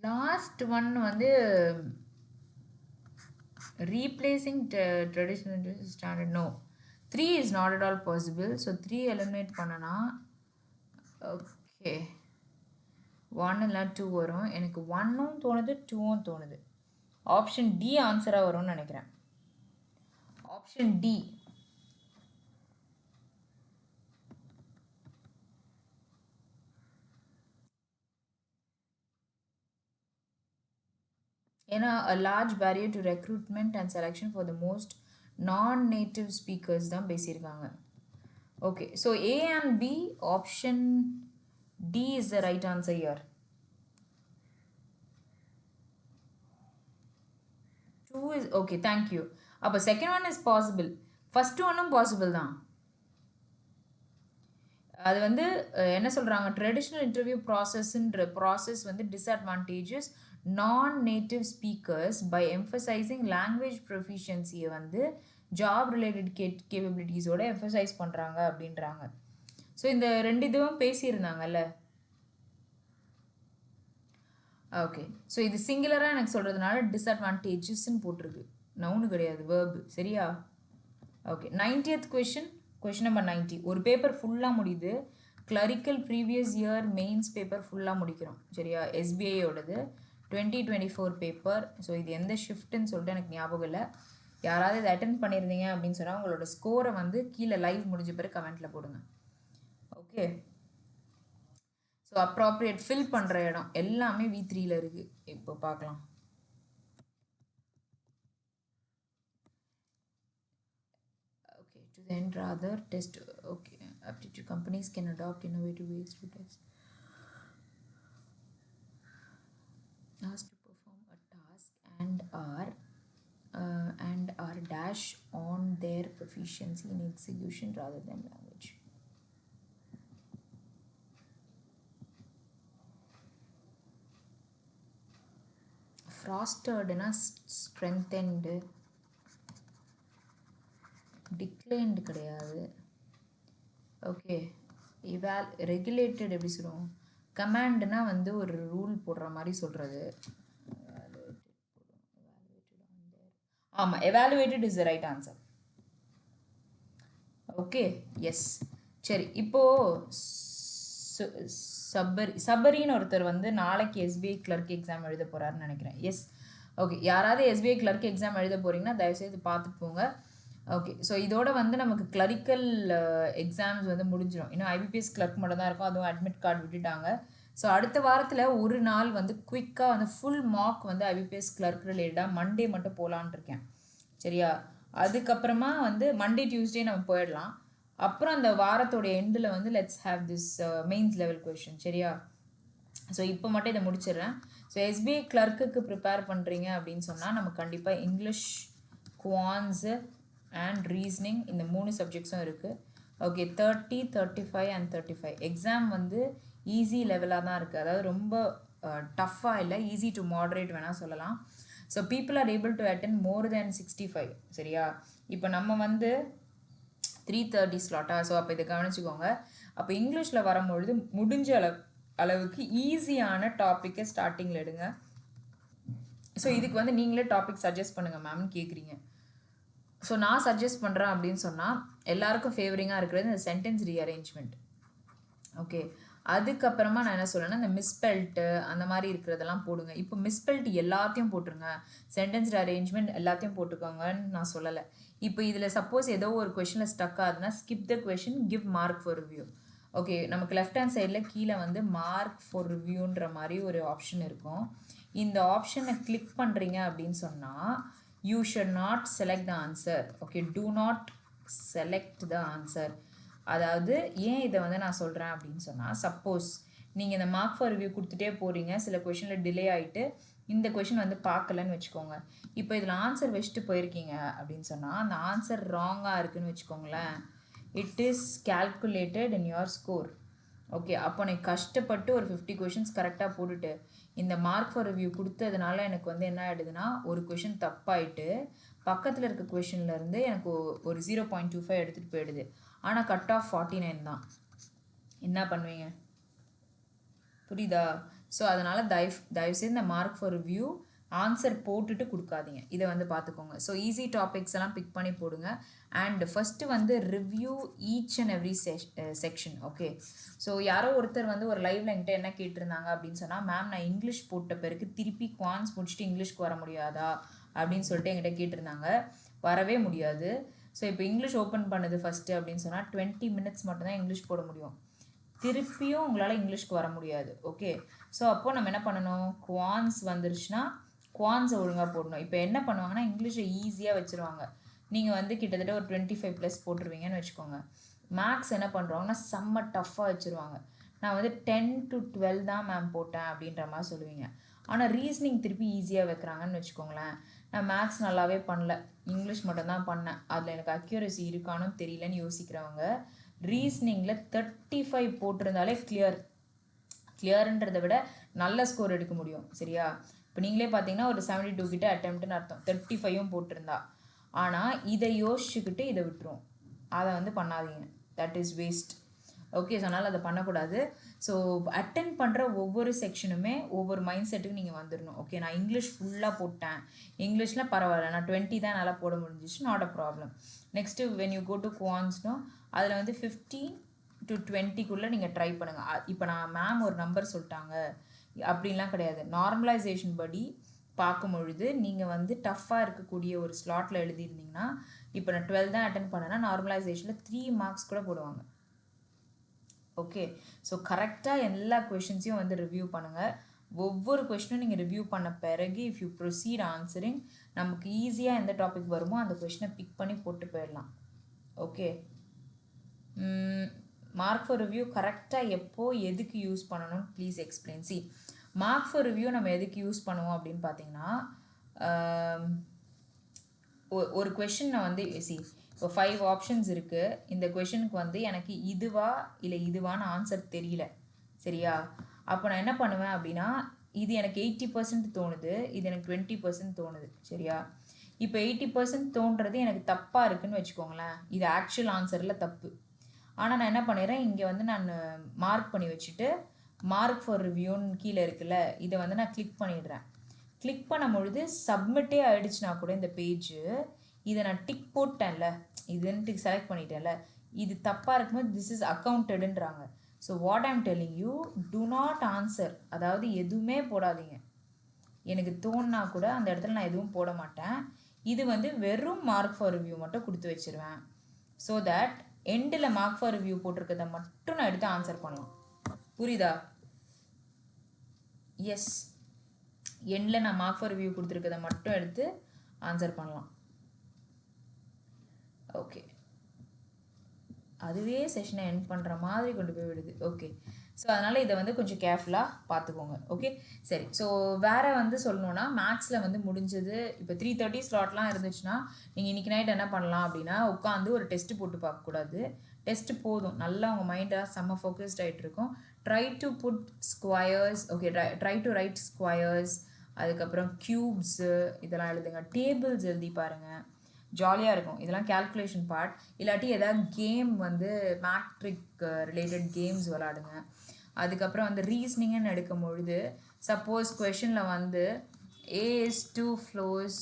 லாஸ்ட் ஒன் வந்து Replacing traditional standard, no. 3 is not at all possible. So 3 eliminate பண்ணனா okay 1 இல்ல 2 வரும். எனக்கு 1ம் தோணுது 2ம் தோணுது. Option D ஆன்சரா வரும்னு நினைக்கிறேன். Option D. ஏன்னா a large barrier to recruitment and selection for the most non-native speakers தான் பேசியிருக்காங்க. Okay, so A and B, option D is the right answer here. 2 is okay, thank you. அப்போ second one is possible. First one possible தான். அது வந்து என்ன சொல்கிறாங்க, traditional interview ப்ராசஸ்ன்ற process வந்து disadvantages non-native speakers by emphasizing language proficiency வந்து job related capabilities ஓட emphasize பண்ணுறாங்க அப்படின்றாங்க. ஸோ இந்த ரெண்டு இதுவும் பேசியிருந்தாங்கல்ல. ஓகே, ஸோ இது சிங்குலராக எனக்கு சொல்கிறதுனால டிஸ்அட்வான்டேஜஸ்ன்னு போட்டிருக்கு, நவுனு கிடையாது, வேர்பு. சரியா? Okay, 90th question number 90. ஒரு பேப்பர் ஃபுல்லாக முடியுது. Clerical previous year mains paper ஃபுல்லாக முடிக்கிறோம். சரியா? எஸ்பிஐயோடது 2024 பேப்பர். ஸோ இது எந்த ஷிஃப்ட்டுன்னு சொல்லிட்டு எனக்கு ஞாபகம் இல்லை. யாராவது இதை அட்டென்ட் பண்ணியிருந்தீங்க அப்படின்னு சொன்னால் உங்களோட ஸ்கோரை வந்து கீழே லைவ் முடிஞ்ச பிறகு கமெண்ட்டில் போடுங்க. ஓகே, ஸோ அப்ராப்ரியேட் ஃபில் பண்ணுற இடம் எல்லாமே V3ல இருக்குது. இப்போ பார்க்கலாம். Okay, to the end rather test. Okay, aptitude companies can adopt innovative ways to test. Asked to perform a task and are dash on their proficiency in execution rather than language. Frostedனா strengthened, declined கிடையாது. Okay, regulated எப்படி சொல்லுவோம்? கமாண்ட்னா வந்து ஒரு rule போடுற மாதிரி சொல்கிறது. ஆமாம், evaluated is the right answer. Okay, yes. சரி, இப்போது சபரின்னு ஒருத்தர் வந்து நாளைக்கு எஸ்பிஐ கிளர்க் எக்ஸாம் எழுத போகிறாருன்னு நினைக்கிறேன். Yes, okay. யாராவது எஸ்பிஐ கிளர்க் எக்ஸாம் எழுத போகிறீங்கன்னா தயவுசெய்து பார்த்துட்டு போங்க. ஓகே, ஸோ இதோட வந்து நமக்கு கிளரிக்கல் எக்ஸாம்ஸ் வந்து முடிஞ்சிடும். இன்னும் IBPS கிளர்க் மட்டும் தான் இருக்கும், அதுவும் அட்மிட் கார்டு விட்டுட்டாங்க. ஸோ அடுத்த வாரத்தில் ஒரு நாள் வந்து குயிக்காக வந்து ஃபுல் மார்க் வந்து IBPS கிளர்க் ரிலேட்டடாக மண்டே மட்டும் போகலான் இருக்கேன். சரியா? அதுக்கப்புறமா வந்து மண்டே டியூஸ்டே நம்ம போயிடலாம். அப்புறம் அந்த வாரத்தோட எண்டில் வந்து let's have this mains level question. சரியா? ஸோ இப்போ மட்டும் இதை முடிச்சிடுறேன். ஸோ SBI கிளர்க்குக்கு ப்ரிப்பேர் பண்ணுறீங்க அப்படின்னு சொன்னால் நம்ம கண்டிப்பாக இங்கிலீஷ், குவான்ஸு அண்ட் ரீசனிங் இந்த 3 சப்ஜெக்ட்ஸும் இருக்குது. ஓகே, 30, 35 அண்ட் 35 எக்ஸாம் வந்து ஈஸி லெவலாக தான் இருக்குது. அதாவது ரொம்ப டஃப்பாக இல்லை, ஈஸி டு மாடரேட் வேணால் சொல்லலாம். So people are able to attend more than 65. சரியா? இப்போ நம்ம வந்து 330 ஸ்லாட்டா. ஸோ அப்போ இதை கவனிச்சுக்கோங்க. அப்போ இங்கிலீஷில் வரும்பொழுது முடிஞ்ச அளவுக்கு ஈஸியான டாப்பிக்கை ஸ்டார்டிங்கில் எடுங்க. ஸோ இதுக்கு வந்து நீங்களே டாபிக் சஜஸ்ட் பண்ணுங்கள் மேம்னு கேட்குறீங்க. ஸோ நான் சஜஸ்ட் பண்ணுறேன் அப்படின்னு சொன்னால் எல்லாருக்கும் ஃபேவரிங்காக இருக்கிறது இந்த சென்டென்ஸ் ரீஅரேஞ்ச்மெண்ட். ஓகே, அதுக்கப்புறமா நான் என்ன சொல்கிறேன்னா இந்த மிஸ்பெல்ட்டு அந்த மாதிரி இருக்கிறதெல்லாம் போடுங்க. இப்போ மிஸ்பெல்ட் எல்லாத்தையும் போட்டுருங்க, சென்டென்ஸ் ரீஅரேஞ்ச்மெண்ட் எல்லாத்தையும் போட்டுக்கோங்கன்னு நான் சொல்லலை. இப்போ இதில் சப்போஸ் ஏதோ ஒரு கொஷனில் ஸ்டக் ஆகுதுன்னா skip the question, give mark for review. Okay, நமக்கு லெஃப்ட் ஹேண்ட் சைடில் கீழே வந்து மார்க் ஃபார் ரிவ்யூன்ற மாதிரி ஒரு ஆப்ஷன் இருக்கும். இந்த ஆப்ஷனை கிளிக் பண்ணுறீங்க அப்படின்னு சொன்னால் you should not select the answer. Okay, do not select the answer. அதாவது ஏன் இதை வந்து நான் சொல்கிறேன் அப்படின்னு சொன்னால், சப்போஸ் நீங்கள் இந்த மார்க் ஃபார் ரிவ்யூ கொடுத்துட்டே போகிறீங்க, சில கொஷனில் டிலே ஆகிட்டு இந்த கொஷின் வந்து பார்க்கலன்னு வச்சுக்கோங்க. இப்போ இதில் ஆன்சர் வச்சுட்டு போயிருக்கீங்க அப்படின்னு சொன்னால் அந்த ஆன்சர் ராங்காக இருக்குதுன்னு வச்சுக்கோங்களேன். It is calculated in your score. Okay, அப்போ எனக்கு கஷ்டப்பட்டு ஒரு 50 கொஷின்ஸ் கரெக்டாக போட்டுட்டு இந்த மார்க் ஃபார் ரிவ்யூ கொடுத்ததுனால எனக்கு வந்து என்ன ஆகிடுதுன்னா ஒரு கொஷின் தப்பாயிட்டு பக்கத்தில் இருக்க கொஷின்லேருந்து எனக்கு ஒரு 0.25 எடுத்துகிட்டு போயிடுது. ஆனால் கட் ஆஃப் 49 தான். என்ன பண்ணுவீங்க? புரியுதா? ஸோ அதனால் தயவுசெய்து இந்த மார்க் ஃபார் ரிவ்யூ ஆன்சர் போட்டுட்டு கொடுக்காதீங்க. இதை வந்து பார்த்துக்கோங்க. ஸோ ஈஸி டாபிக்ஸ் எல்லாம் பிக் பண்ணி போடுங்க. அண்ட் ஃபஸ்ட்டு வந்து review each and every section. Okay, so யாரோ ஒருத்தர் வந்து ஒரு லைவ்ல என்கிட்ட என்ன கேட்டிருந்தாங்க அப்படின்னு சொன்னால், மேம் நான் இங்கிலீஷ் போட்ட பிறகு திருப்பி குவான்ஸ் முடிச்சுட்டு இங்கிலீஷ்க்கு வர முடியாதா அப்படின்னு சொல்லிட்டு என்கிட்ட கேட்டிருந்தாங்க. வரவே முடியாது. ஸோ இப்போ இங்கிலீஷ் ஓப்பன் பண்ணுது ஃபஸ்ட்டு அப்படின்னு சொன்னால் 20 மினிட்ஸ் மட்டும்தான் இங்கிலீஷ் போட முடியும். திருப்பியும் உங்களால் இங்கிலீஷ்க்கு வர முடியாது. ஓகே, ஸோ அப்போது நம்ம என்ன பண்ணணும், குவான்ஸ் வந்துருச்சுன்னா குவான்ஸை ஒழுங்காக போடணும். இப்போ என்ன பண்ணுவாங்கன்னா இங்கிலீஷை ஈஸியாக வச்சுருவாங்க. நீங்கள் வந்து கிட்டத்தட்ட ஒரு 25+ போட்டுருவீங்கன்னு வச்சுக்கோங்க. மேக்ஸ் என்ன பண்ணுறாங்கன்னா செம்ம டஃப்பாக வச்சுருவாங்க. நான் வந்து 10 to 12 தான் மேம் போட்டேன் அப்படின்ற மாதிரி சொல்லுவீங்க. ஆனால் ரீசனிங் திருப்பி ஈஸியாக வைக்கிறாங்கன்னு வச்சுக்கோங்களேன். நான் மேக்ஸ் நல்லாவே பண்ணல, இங்கிலீஷ் மட்டும்தான் பண்ணேன், அதில் எனக்கு அக்யூரசி இருக்கானு தெரியலன்னு யோசிக்கிறவங்க ரீசனிங்கில் 35 போட்டிருந்தாலே கிளியர்ன்றதை விட நல்ல ஸ்கோர் எடுக்க முடியும். சரியா? இப்போ நீங்களே பார்த்தீங்கன்னா ஒரு 72 கிட்ட அட்டெம்ப்ட்னு அர்த்தம், 35ம் போட்டிருந்தா. ஆனால் இதை யோசிச்சுக்கிட்டு இதை விட்டுரும். அதை வந்து பண்ணாதீங்க, that is waste. Okay, so அதனால் அதை பண்ணக்கூடாது. ஸோ அட்டென்ட் பண்ணுற ஒவ்வொரு செக்ஷனுமே ஒவ்வொரு மைண்ட் செட்டுக்கு நீங்கள் வந்துடணும். ஓகே, நான் இங்கிலீஷ் ஃபுல்லாக போட்டேன், இங்கிலீஷில் பரவாயில்ல, நான் 20 தான் நல்லா போட முடிஞ்சிச்சு, not a problem. Next when you go to குவான்ஸ்னோ அதில் வந்து 15 to 20க்குள்ளே நீங்கள் ட்ரை பண்ணுங்கள். இப்போ நான் மேம் ஒரு நம்பர் சொல்லிட்டாங்க அப்படின்லாம் கிடையாது. நார்மலைசேஷன் படி பார்க்கும் பொழுது நீங்கள் வந்து டஃப்பாக இருக்கக்கூடிய ஒரு ஸ்லாட்டில் எழுதியிருந்தீங்கன்னா, இப்போ நான் 12 தான் அட்டென்ட் பண்ணேன்னா நார்மலைசேஷனில் 3 மார்க்ஸ் கூட போடுவாங்க. ஓகே, ஸோ கரெக்டாக எல்லா கொஷின்ஸையும் வந்து ரிவ்யூ பண்ணுங்கள். ஒவ்வொரு கொஷினும் நீங்கள் ரிவ்யூ பண்ண பிறகு இஃப் யூ ப்ரொசீட் ஆன்சரிங், நமக்கு ஈஸியாக எந்த டாபிக் வருமோ அந்த கொஷினை பிக் பண்ணி போட்டு போயிடலாம். ஓகே, மார்க் ஃபார் ரிவ்யூ கரெக்டாக எப்போ எதுக்கு யூஸ் பண்ணணும்னு please explain. C, mark for review நம்ம எதுக்கு யூஸ் பண்ணுவோம் அப்படின்னு பார்த்தீங்கன்னா, ஒரு கொஷினை வந்து சி இப்போ 5 ஆப்ஷன்ஸ் இருக்குது. இந்த கொஷனுக்கு வந்து எனக்கு இதுவா இல்லை இதுவான்னு ஆன்சர் தெரியல. சரியா? அப்போ நான் என்ன பண்ணுவேன் அப்படின்னா, இது எனக்கு 80% தோணுது, இது எனக்கு 20% தோணுது. சரியா? இப்போ 80% தோன்றது எனக்கு தப்பாக இருக்குதுன்னு வச்சுக்கோங்களேன், இது ஆக்சுவல் ஆன்சரில் தப்பு. ஆனால் நான் என்ன பண்ணிடுறேன், இங்கே வந்து நான் மார்க் பண்ணி வச்சுட்டு மார்க் ஃபார் ரிவ்யூன்னு கீழே இருக்குல்ல, இதை வந்து நான் கிளிக் பண்ணிடுறேன். கிளிக் பண்ணும் பொழுது சப்மிட்டே ஆகிடுச்சுனா கூட இந்த பேஜு, இதை நான் டிக் போட்டேன்ல, இதுன்ட்டு செலக்ட் பண்ணிட்டேன்ல, இது தப்பாக இருக்கும்போது திஸ் இஸ் அக்கௌண்டடுன்றாங்க. So what I'm telling you, do not answer, அதாவது எதுவுமே போடாதீங்க. எனக்கு தோணுனா கூட அந்த இடத்துல நான் எதுவும் போட மாட்டேன். இது வந்து வெறும் மார்க் ஃபார் ரிவ்யூ மட்டும் கொடுத்து வச்சுருவேன். ஸோ தட் எண்டில் மார்க் ஃபார் ரிவ்யூ போட்டிருக்கதை மட்டும் நான் எடுத்து ஆன்சர் பண்ணலாம். புரியுதா? எஸ், எண்டில் நான் மார்க் ஃபார் ரிவ்யூ கொடுத்துருக்கதை மட்டும் எடுத்து ஆன்சர் பண்ணலாம். ஓகே, அதுவே செஷனை எண்ட் பண்ணுற மாதிரி கொண்டு போய் விடுது. ஓகே, ஸோ அதனால் இதை வந்து கொஞ்சம் கேர்ஃபுல்லாக பார்த்துக்கோங்க. ஓகே, சரி. ஸோ வேறு வந்து சொல்லணுன்னா, மேக்ஸில் வந்து முடிஞ்சது இப்போ 3:30 ஸ்லாட்லாம் இருந்துச்சுன்னா நீங்கள் இன்றைக்கி நைட் என்ன பண்ணலாம் அப்படின்னா, உட்காந்து ஒரு டெஸ்ட்டு போட்டு பார்க்கக்கூடாது. டெஸ்ட்டு போதும், நல்லா உங்கள் மைண்டாக செம்ம ஃபோக்கஸ்ட் ஆகிட்டு இருக்கும். Try to put squares. Okay, try to write squares, அதுக்கப்புறம் க்யூப்ஸு இதெல்லாம் எழுதுங்க. டேபிள்ஸ் எழுதி பாருங்கள், ஜாலியாக இருக்கும். இதெல்லாம் கேல்குலேஷன் பார்ட். இல்லாட்டி ஏதாவது கேம் வந்து மேட்ரிக் ரிலேட்டட் கேம்ஸ் விளாடுங்க. அதுக்கப்புறம் வந்து ரீசனிங்னு எடுக்கும் பொழுது சப்போஸ் கொஷனில் வந்து A is 2 floors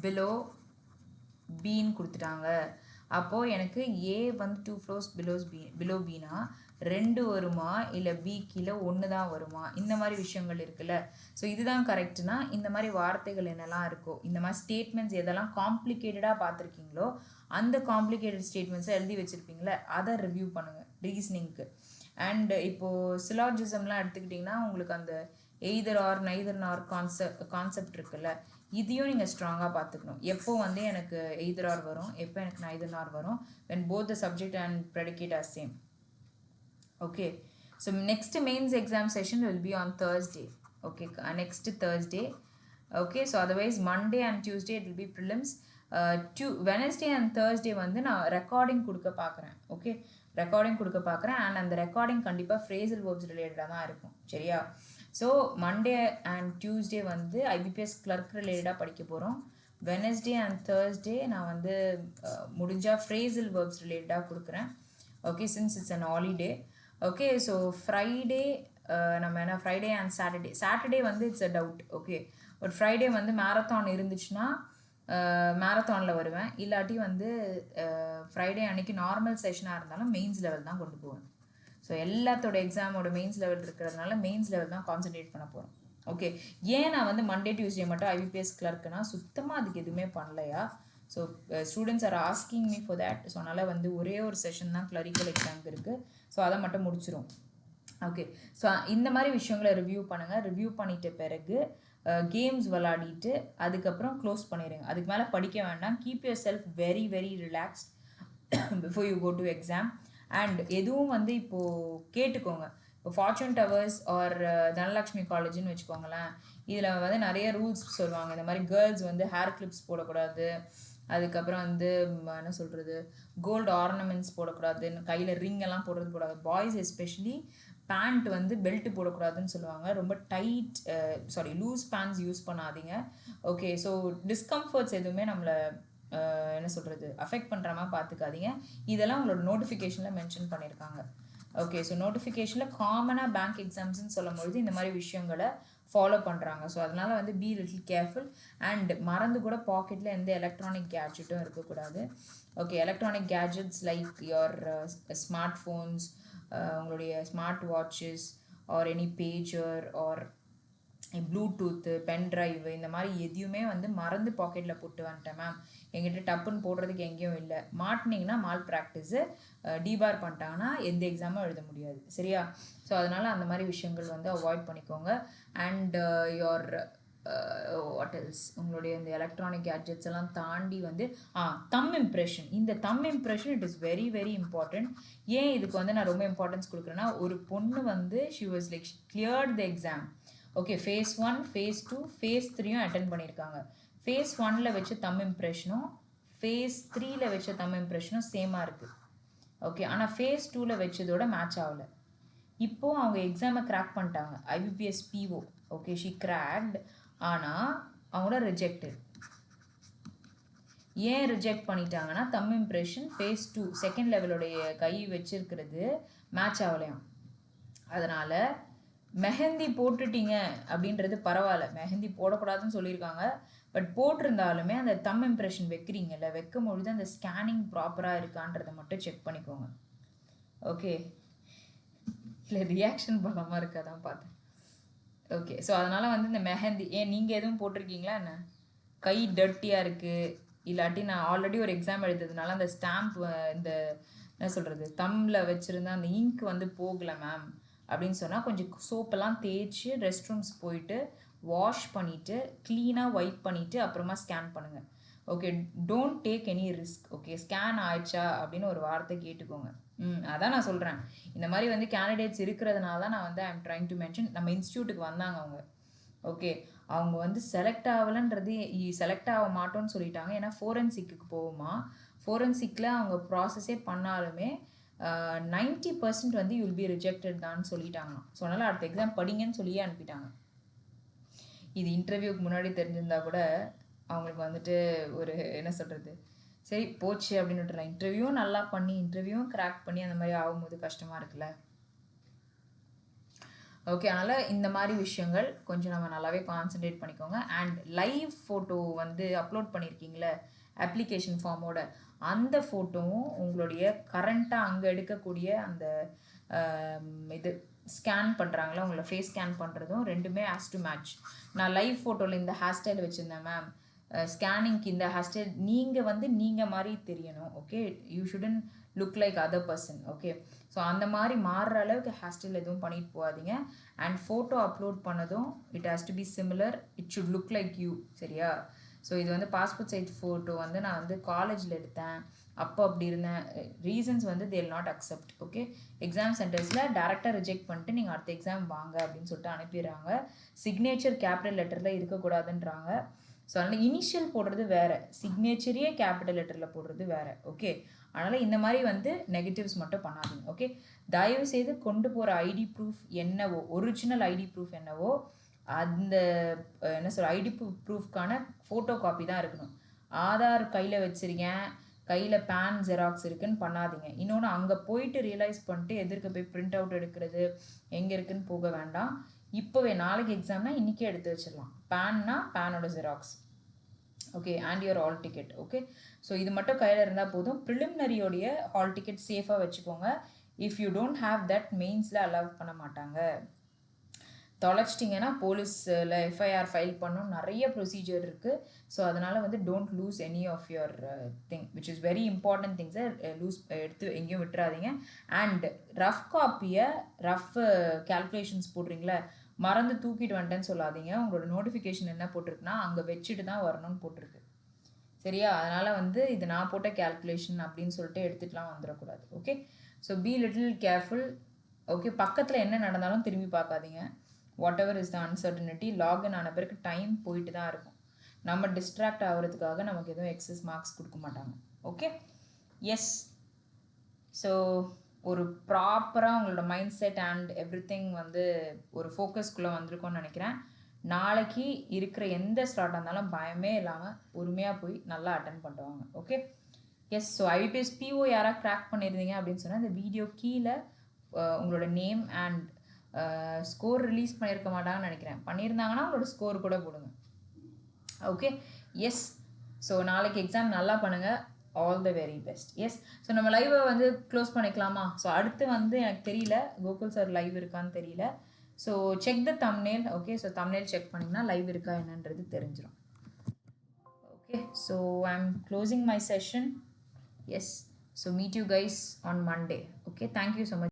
below Bன்னு கொடுத்துட்டாங்க. அப்போது எனக்கு A வந்து 2 floors below Bனா 2 வருமா இல்லை B கீழே 1 தான் வருமா, இந்த மாதிரி விஷயங்கள் இருக்குல்ல. ஸோ இதுதான் கரெக்டுனா இந்த மாதிரி வார்த்தைகள் என்னெல்லாம் இருக்கோ, இந்த மாதிரி ஸ்டேட்மெண்ட்ஸ் எதெல்லாம் காம்ப்ளிகேட்டடாக பார்த்துருக்கீங்களோ அந்த காம்ப்ளிகேட்டட் ஸ்டேட்மெண்ட்ஸை எழுதி வச்சுருப்பீங்களே, அதை ரிவ்யூ பண்ணுங்கள் ரீசனிங்க்கு. அண்ட் இப்போது சிலாஜிசம்லாம் எடுத்துக்கிட்டிங்கன்னா உங்களுக்கு அந்த either or neither or concept இருக்குல்ல, இதையும் நீங்கள் ஸ்ட்ராங்காக பார்த்துக்கணும். எப்போ வந்து எனக்கு எய்தர் ஆர் வரும், எப்போ எனக்கு நைதர் ஆர் வரும், when both the subject and predicate are same. Okay, so next mains exam session will be on Thursday. Okay, next Thursday. Okay, so otherwise Monday and Tuesday it will be prelims. Wednesday and Thursday வந்து நான் recording கொடுக்க பார்க்குறேன். Okay, recording கொடுக்க பார்க்குறேன். And அந்த recording கண்டிப்பாக phrasal verbs ரிலேட்டடாக தான் இருக்கும். சரியா? ஸோ மண்டே அண்ட் டியூஸ்டே வந்து IBPS கிளர்க் ரிலேட்டடாக படிக்க போகிறோம். வெனஸ்டே அண்ட் தேர்ஸ்டே நான் வந்து முடிஞ்சால் ஃப்ரேசல் வேர்ப்ஸ் ரிலேட்டடாக கொடுக்குறேன். Okay, since it's an holiday. Okay, so Friday நம்ம என்ன ஃப்ரைடே அண்ட் சாட்டர்டே வந்து it's a doubt. Okay, but Friday வந்து மேரத்தான் இருந்துச்சுன்னா மேரத்தானில் வருவேன். இல்லாட்டி வந்து ஃப்ரைடே அன்றைக்கி நார்மல் செஷனாக இருந்தாலும் மெயின்ஸ் லெவல் தான் கொண்டு போவேன். ஸோ எல்லாத்தோட எக்ஸாமோட மெயின்ஸ் லெவல் இருக்கிறதுனால மெயின்ஸ் லெவல் தான் கான்சன்ட்ரேட் பண்ண போகிறோம். ஓகே, ஏன் நான் வந்து மண்டே டியூஸ்டே மட்டும் IBPS கிளர்க்குனா சுத்தமாக அதுக்கு எதுவுமே பண்ணலையா? So students are asking me for that. So அதனால் வந்து ஒரே ஒரு செஷன் தான் கிளரிக்கல் எக்ஸாமுக்கு இருக்குது. ஸோ அதை மட்டும் முடிச்சிரும். ஓகே, ஸோ இந்த மாதிரி விஷயங்களை ரிவ்யூ பண்ணுங்கள். ரிவ்யூ பண்ணிட்ட பிறகு கேம்ஸ் விளாடிட்டு அதுக்கப்புறம் க்ளோஸ் பண்ணிடுங்க. அதுக்கு மேலே படிக்க வேண்டாம். Keep yourself very very relaxed before you go to exam. And எதுவும் வந்து இப்போது கேட்டுக்கோங்க. இப்போ ஃபார்ச்சூன் டவர்ஸ் ஆர் தனலக்ஷ்மி காலேஜ்னு வச்சுக்கோங்களேன். இதில் வந்து நிறைய ரூல்ஸ் சொல்லுவாங்க. இந்த மாதிரி கேர்ள்ஸ் வந்து ஹேர் கிளிப்ஸ் போடக்கூடாது, அதுக்கப்புறம் வந்து என்ன சொல்கிறது, கோல்டு ஆர்னமெண்ட்ஸ் போடக்கூடாது, கையில் ரிங் எல்லாம் போடுறது கூடாது. பாய்ஸ் எஸ்பெஷலி பேண்ட் வந்து பெல்ட் போடக்கூடாதுன்னு சொல்லுவாங்க. ரொம்ப டைட் லூஸ் பேண்ட்ஸ் யூஸ் பண்ணாதீங்க. ஓகே, ஸோ டிஸ்கம்ஃபர்ட்ஸ் எதுவுமே நம்மளை என்ன சொல்கிறது அஃபெக்ட் பண்ணுற மாதிரி பார்த்துக்காதீங்க. இதெல்லாம் உங்களோட நோட்டிஃபிகேஷனில் மென்ஷன் பண்ணியிருக்காங்க. ஓகே, ஸோ நோட்டிஃபிகேஷனில் காமனாக பேங்க் எக்ஸாம்ஸ்ன்னு சொல்லும்பொழுது இந்த மாதிரி விஷயங்களை ஃபாலோ பண்ணுறாங்க. ஸோ அதனால் வந்து பி லிட்டில் கேர்ஃபுல். அண்ட் மறந்து கூட பாக்கெட்டில் எந்த எலக்ட்ரானிக் கேட்ஜெட்டும் இருக்கக்கூடாது. Okay, electronic gadgets like your smart phones, உங்களுடைய smart watches or any pager or Bluetooth, pendrive, இந்த மாதிரி எதையுமே வந்து மறந்து பாக்கெட்டில் போட்டு வந்துட்டேன் மேம், எங்கிட்ட டப்புன்னு போடுறதுக்கு எங்கேயும் இல்லை, மாட்டினீங்கன்னா மால் ப்ராக்டிஸு, டிபார் பண்ணிட்டாங்கன்னா எந்த எக்ஸாமும் எழுத முடியாது. சரியா? ஸோ அதனால் அந்த மாதிரி விஷயங்கள் வந்து அவாய்ட் பண்ணிக்கோங்க. அண்ட் யோர் வாட் எல்ஸ், உங்களுடைய இந்த எலக்ட்ரானிக் கேட்ஜெட்ஸ் எல்லாம் தாண்டி வந்து தம் இம்ப்ரெஷன். இந்த தம் impression it is very very important. ஏன் இதுக்கு வந்து நான் ரொம்ப இம்பார்ட்டன்ஸ் கொடுக்குறேன்னா, ஒரு பொண்ணு வந்து she was like cleared the exam. Okay, phase 1, phase 2, phase 3யும் அட்டென்ட் பண்ணியிருக்காங்க. phase 1ல் வச்ச தம் இம்ப்ரெஷனும் phase 3ல் வச்ச தம் இம்ப்ரெஷனும் சேமாக இருக்குது. ஓகே, ஆனால் phase 2ல் வச்சதோட மேட்ச் ஆகலை. இப்போது அவங்க எக்ஸாமை கிராக் பண்ணிட்டாங்க. IBPSPO. Okay, she cracked. ஆனால் அவங்களோட ரிஜெக்டட். ஏன் ரிஜெக்ட் பண்ணிட்டாங்கன்னா, தம் இம்ப்ரெஷன் phase 2 செகண்ட் லெவலுடைய கை வச்சிருக்கிறது மேட்ச் ஆகலையாம். அதனால் மெஹந்தி போட்டுட்டீங்க அப்படின்றது பரவாயில்ல, மெஹந்தி போடக்கூடாதுன்னு சொல்லியிருக்காங்க. பட் போட்டிருந்தாலுமே அந்த தம் இம்ப்ரெஷன் வைக்கிறீங்கல்ல, வைக்கும் பொழுது அந்த ஸ்கேனிங் ப்ராப்பராக இருக்கான்றதை மட்டும் செக் பண்ணிக்கோங்க. ஓகே, இல்லை ரியாக்ஷன் பலமாக இருக்காதான் பார்த்தேன். ஓகே, ஸோ அதனால் வந்து இந்த மெஹந்தி நீங்கள் எதுவும் போட்டிருக்கீங்களா என்ன? கை டர்ட்டியாக இருக்குது, இல்லாட்டி நான் ஆல்ரெடி ஒரு எக்ஸாம் எழுதுறதுனால அந்த ஸ்டாம்ப் இந்த என்ன சொல்கிறது தம்மில் வச்சுருந்தா அந்த இங்க் வந்து போகலை மேம் அப்படின்னு சொன்னால் கொஞ்சம் சோப்பெல்லாம் தேய்ச்சி ரெஸ்ட் ரூம்ஸ் போயிட்டு வாஷ் பண்ணிவிட்டு க்ளீனாக வைப் பண்ணிவிட்டு அப்புறமா ஸ்கேன் பண்ணுங்கள். Okay, don't take any risk. Okay, scan ஆயிடுச்சா அப்படின்னு ஒரு வார்த்தை கேட்டுக்கோங்க. அதான் நான் சொல்கிறேன். இந்த மாதிரி வந்து கேண்டிடேட்ஸ் இருக்கிறதுனால தான் நான் வந்து I am trying to mention. நம்ம இன்ஸ்டியூட்டுக்கு வந்தாங்க அவங்க. ஓகே, அவங்க வந்து செலக்ட் ஆகலைன்றது செலக்ட் ஆக மாட்டோன்னு சொல்லிட்டாங்க. ஏன்னா ஃபோரன்சிக்கு போகுமா, ஃபோரன்சிக்கில் அவங்க ப்ராசஸே பண்ணாலுமே 90% வந்து யூ வில் பி ரிஜெக்டட் தான் சொல்லிட்டாங்க. ஸோ அதனால் அடுத்த எக்ஸாம் படிங்கன்னு சொல்லியே அனுப்பிட்டாங்க. இது இன்டர்வியூக்கு முன்னாடி தெரிஞ்சிருந்தா கூட அவங்களுக்கு வந்துட்டு ஒரு என்ன சொல்கிறது சரி போச்சு அப்படின்னு விட்டுறேன். இன்டர்வியூவும் நல்லா பண்ணி இன்டர்வியூவும் கிராக் பண்ணி அந்த மாதிரி ஆகும்போது கஷ்டமாக இருக்குல்ல. ஓகே, அதனால் இந்த மாதிரி விஷயங்கள் கொஞ்சம் நம்ம நல்லாவே கான்சன்ட்ரேட் பண்ணிக்கோங்க. அண்ட் லைவ் ஃபோட்டோ வந்து அப்லோட் பண்ணியிருக்கீங்களே அப்ளிகேஷன் ஃபார்மோட, அந்த ஃபோட்டோவும் உங்களுடைய கரண்ட்டாக அங்கே எடுக்கக்கூடிய அந்த இது ஸ்கேன் பண்ணுறாங்களா உங்களை ஃபேஸ் ஸ்கேன் பண்ணுறதும் ரெண்டுமே ஹேஸ் டு மேட்ச். நான் லைவ் ஃபோட்டோவில் இந்த ஹேர் ஸ்டைல் வச்சுருந்தேன் மேம், ஸ்கேனிங்க்கு இந்த ஹேர் ஸ்டைல் நீங்கள் வந்து நீங்கள் மாதிரி தெரியணும். Okay, you shouldn't look like other person. Okay, so அந்த மாதிரி மாறுற அளவுக்கு ஹேர் ஸ்டைல் எதுவும் பண்ணிட்டு போகாதீங்க. அண்ட் ஃபோட்டோ அப்லோட் பண்ணதும் it has to be similar, it should look like you. சரியா? ஸோ இது வந்து பாஸ்போர்ட் சைஸ் ஃபோட்டோ வந்து நான் வந்து காலேஜில் எடுத்தேன், அப்போ அப்படி இருந்தேன். ரீசன்ஸ் வந்து they will not accept. Okay, exam சென்டர்ஸில் டேரெக்டாக ரிஜெக்ட் பண்ணிட்டு நீங்கள் அடுத்த எக்ஸாம் வாங்க அப்படின்னு சொல்லிட்டு அனுப்பிடுறாங்க. சிக்னேச்சர் கேபிட்டல் லெட்டரில் இருக்கக்கூடாதுன்றாங்க. ஸோ அதனால் இனிஷியல் போடுறது வேறு, சிக்னேச்சரையே கேபிட்டல் லெட்டரில் போடுறது வேறு. ஓகே, அதனால் இந்த மாதிரி வந்து நெகட்டிவ்ஸ் மட்டும் பண்ணாதீங்க. ஓகே, தயவு செய்து கொண்டு போகிற ஐடி ப்ரூஃப் என்னவோ, ஒரிஜினல் ஐடி ப்ரூஃப் என்னவோ அந்த என்ன சொல்ற ஐடி ப்ரூஃப்கான ஃபோட்டோ காப்பி தான் இருக்கணும். ஆதார் கையில் வச்சுருக்கேன், கையில் பேன் ஜெராக்ஸ் இருக்குன்னு பண்ணாதீங்க. இன்னொன்று அங்கே போயிட்டு ரியலைஸ் பண்ணிட்டு எதிர்க்க போய் பிரிண்ட் அவுட் எடுக்கிறது எங்கே இருக்குன்னு போக வேண்டாம். இப்போவே நாளைக்கு எக்ஸாம்னா இன்றைக்கே எடுத்து வச்சிடலாம். பேன்னா பேனோட Xerox, okay, and your hall ticket. Okay, so இது மட்டும் கையில் இருந்தால் போதும். ப்ரிலிமினரியோடைய ஹால் டிக்கெட் சேஃபாக வச்சுக்கோங்க. If you don't have that மெயின்ஸில் அலோவ் பண்ண மாட்டாங்க. தொலைச்சிட்டிங்கன்னா போலீஸில் எஃப்ஐஆர் ஃபைல் பண்ணணும், நிறைய ப்ரொசீஜர் இருக்குது. ஸோ அதனால் வந்து don't lose any of your thing which is very important திங்ஸை லூஸ் எடுத்து எங்கேயும் விட்டுறாதீங்க. அண்ட் ரஃப் காப்பியை ரஃப் கேல்குலேஷன்ஸ் போடுறீங்களே மறந்து தூக்கிட்டு வந்துட்டேன்னு சொல்லாதீங்க. உங்களோட நோட்டிஃபிகேஷன் என்ன போட்டிருக்குன்னா அங்கே வச்சுட்டு தான் வரணும்னு போட்டிருக்கு. சரியா? அதனால் வந்து இது நான் போட்ட கேல்குலேஷன் அப்படின்னு சொல்லிட்டு எடுத்துகிட்டுலாம் வந்துடக்கூடாது. Okay, so be little careful. Okay, பக்கத்தில் என்ன நடந்தாலும் திரும்பி பார்க்காதீங்க. What ever is the uncertainty, login ஆன பிறகு டைம் போயிட்டு தான் இருக்கும். நம்ம டிஸ்ட்ராக்ட் ஆகிறதுக்காக நமக்கு எதுவும் எக்ஸஸ் மார்க்ஸ் கொடுக்க மாட்டாங்க. Okay, yes. ஸோ ஒரு ப்ராப்பராக உங்களோட mind set and every thing வந்து ஒரு ஃபோக்கஸ்குள்ளே வந்திருக்கோன்னு நினைக்கிறேன். நாளைக்கு இருக்கிற எந்த ஸ்லாட்டாக இருந்தாலும் பயமே இல்லாமல் பொறுமையாக போய் நல்லா அட்டன் பண்ணுவாங்க. Okay, yes. So IBPS PO யாராவது க்ராக் பண்ணியிருந்தீங்க அப்படின்னு சொன்னால் இந்த வீடியோ கீழே உங்களோட நேம் அண்ட் ஸ்கோர் ரிலீஸ் பண்ணியிருக்க மாட்டாங்கன்னு நினைக்கிறேன். பண்ணியிருந்தாங்கன்னா உங்களோட ஸ்கோர் கூட போடுங்க. Okay, yes. ஸோ நாளைக்கு எக்ஸாம் நல்லா பண்ணுங்கள். All the very best. Yes. So நம்ம லைவை வந்து க்ளோஸ் பண்ணிக்கலாமா? ஸோ அடுத்து வந்து எனக்கு தெரியல, கோகுல் சார் லைவ் இருக்கான்னு தெரியல. So check the thumbnail. Okay, so thumbnail check பண்ணிங்கன்னா லைவ் இருக்கா என்னன்றது தெரிஞ்சிடும். Okay, so I am closing my session. Yes. So meet you guys on Monday. Okay, thank you so much.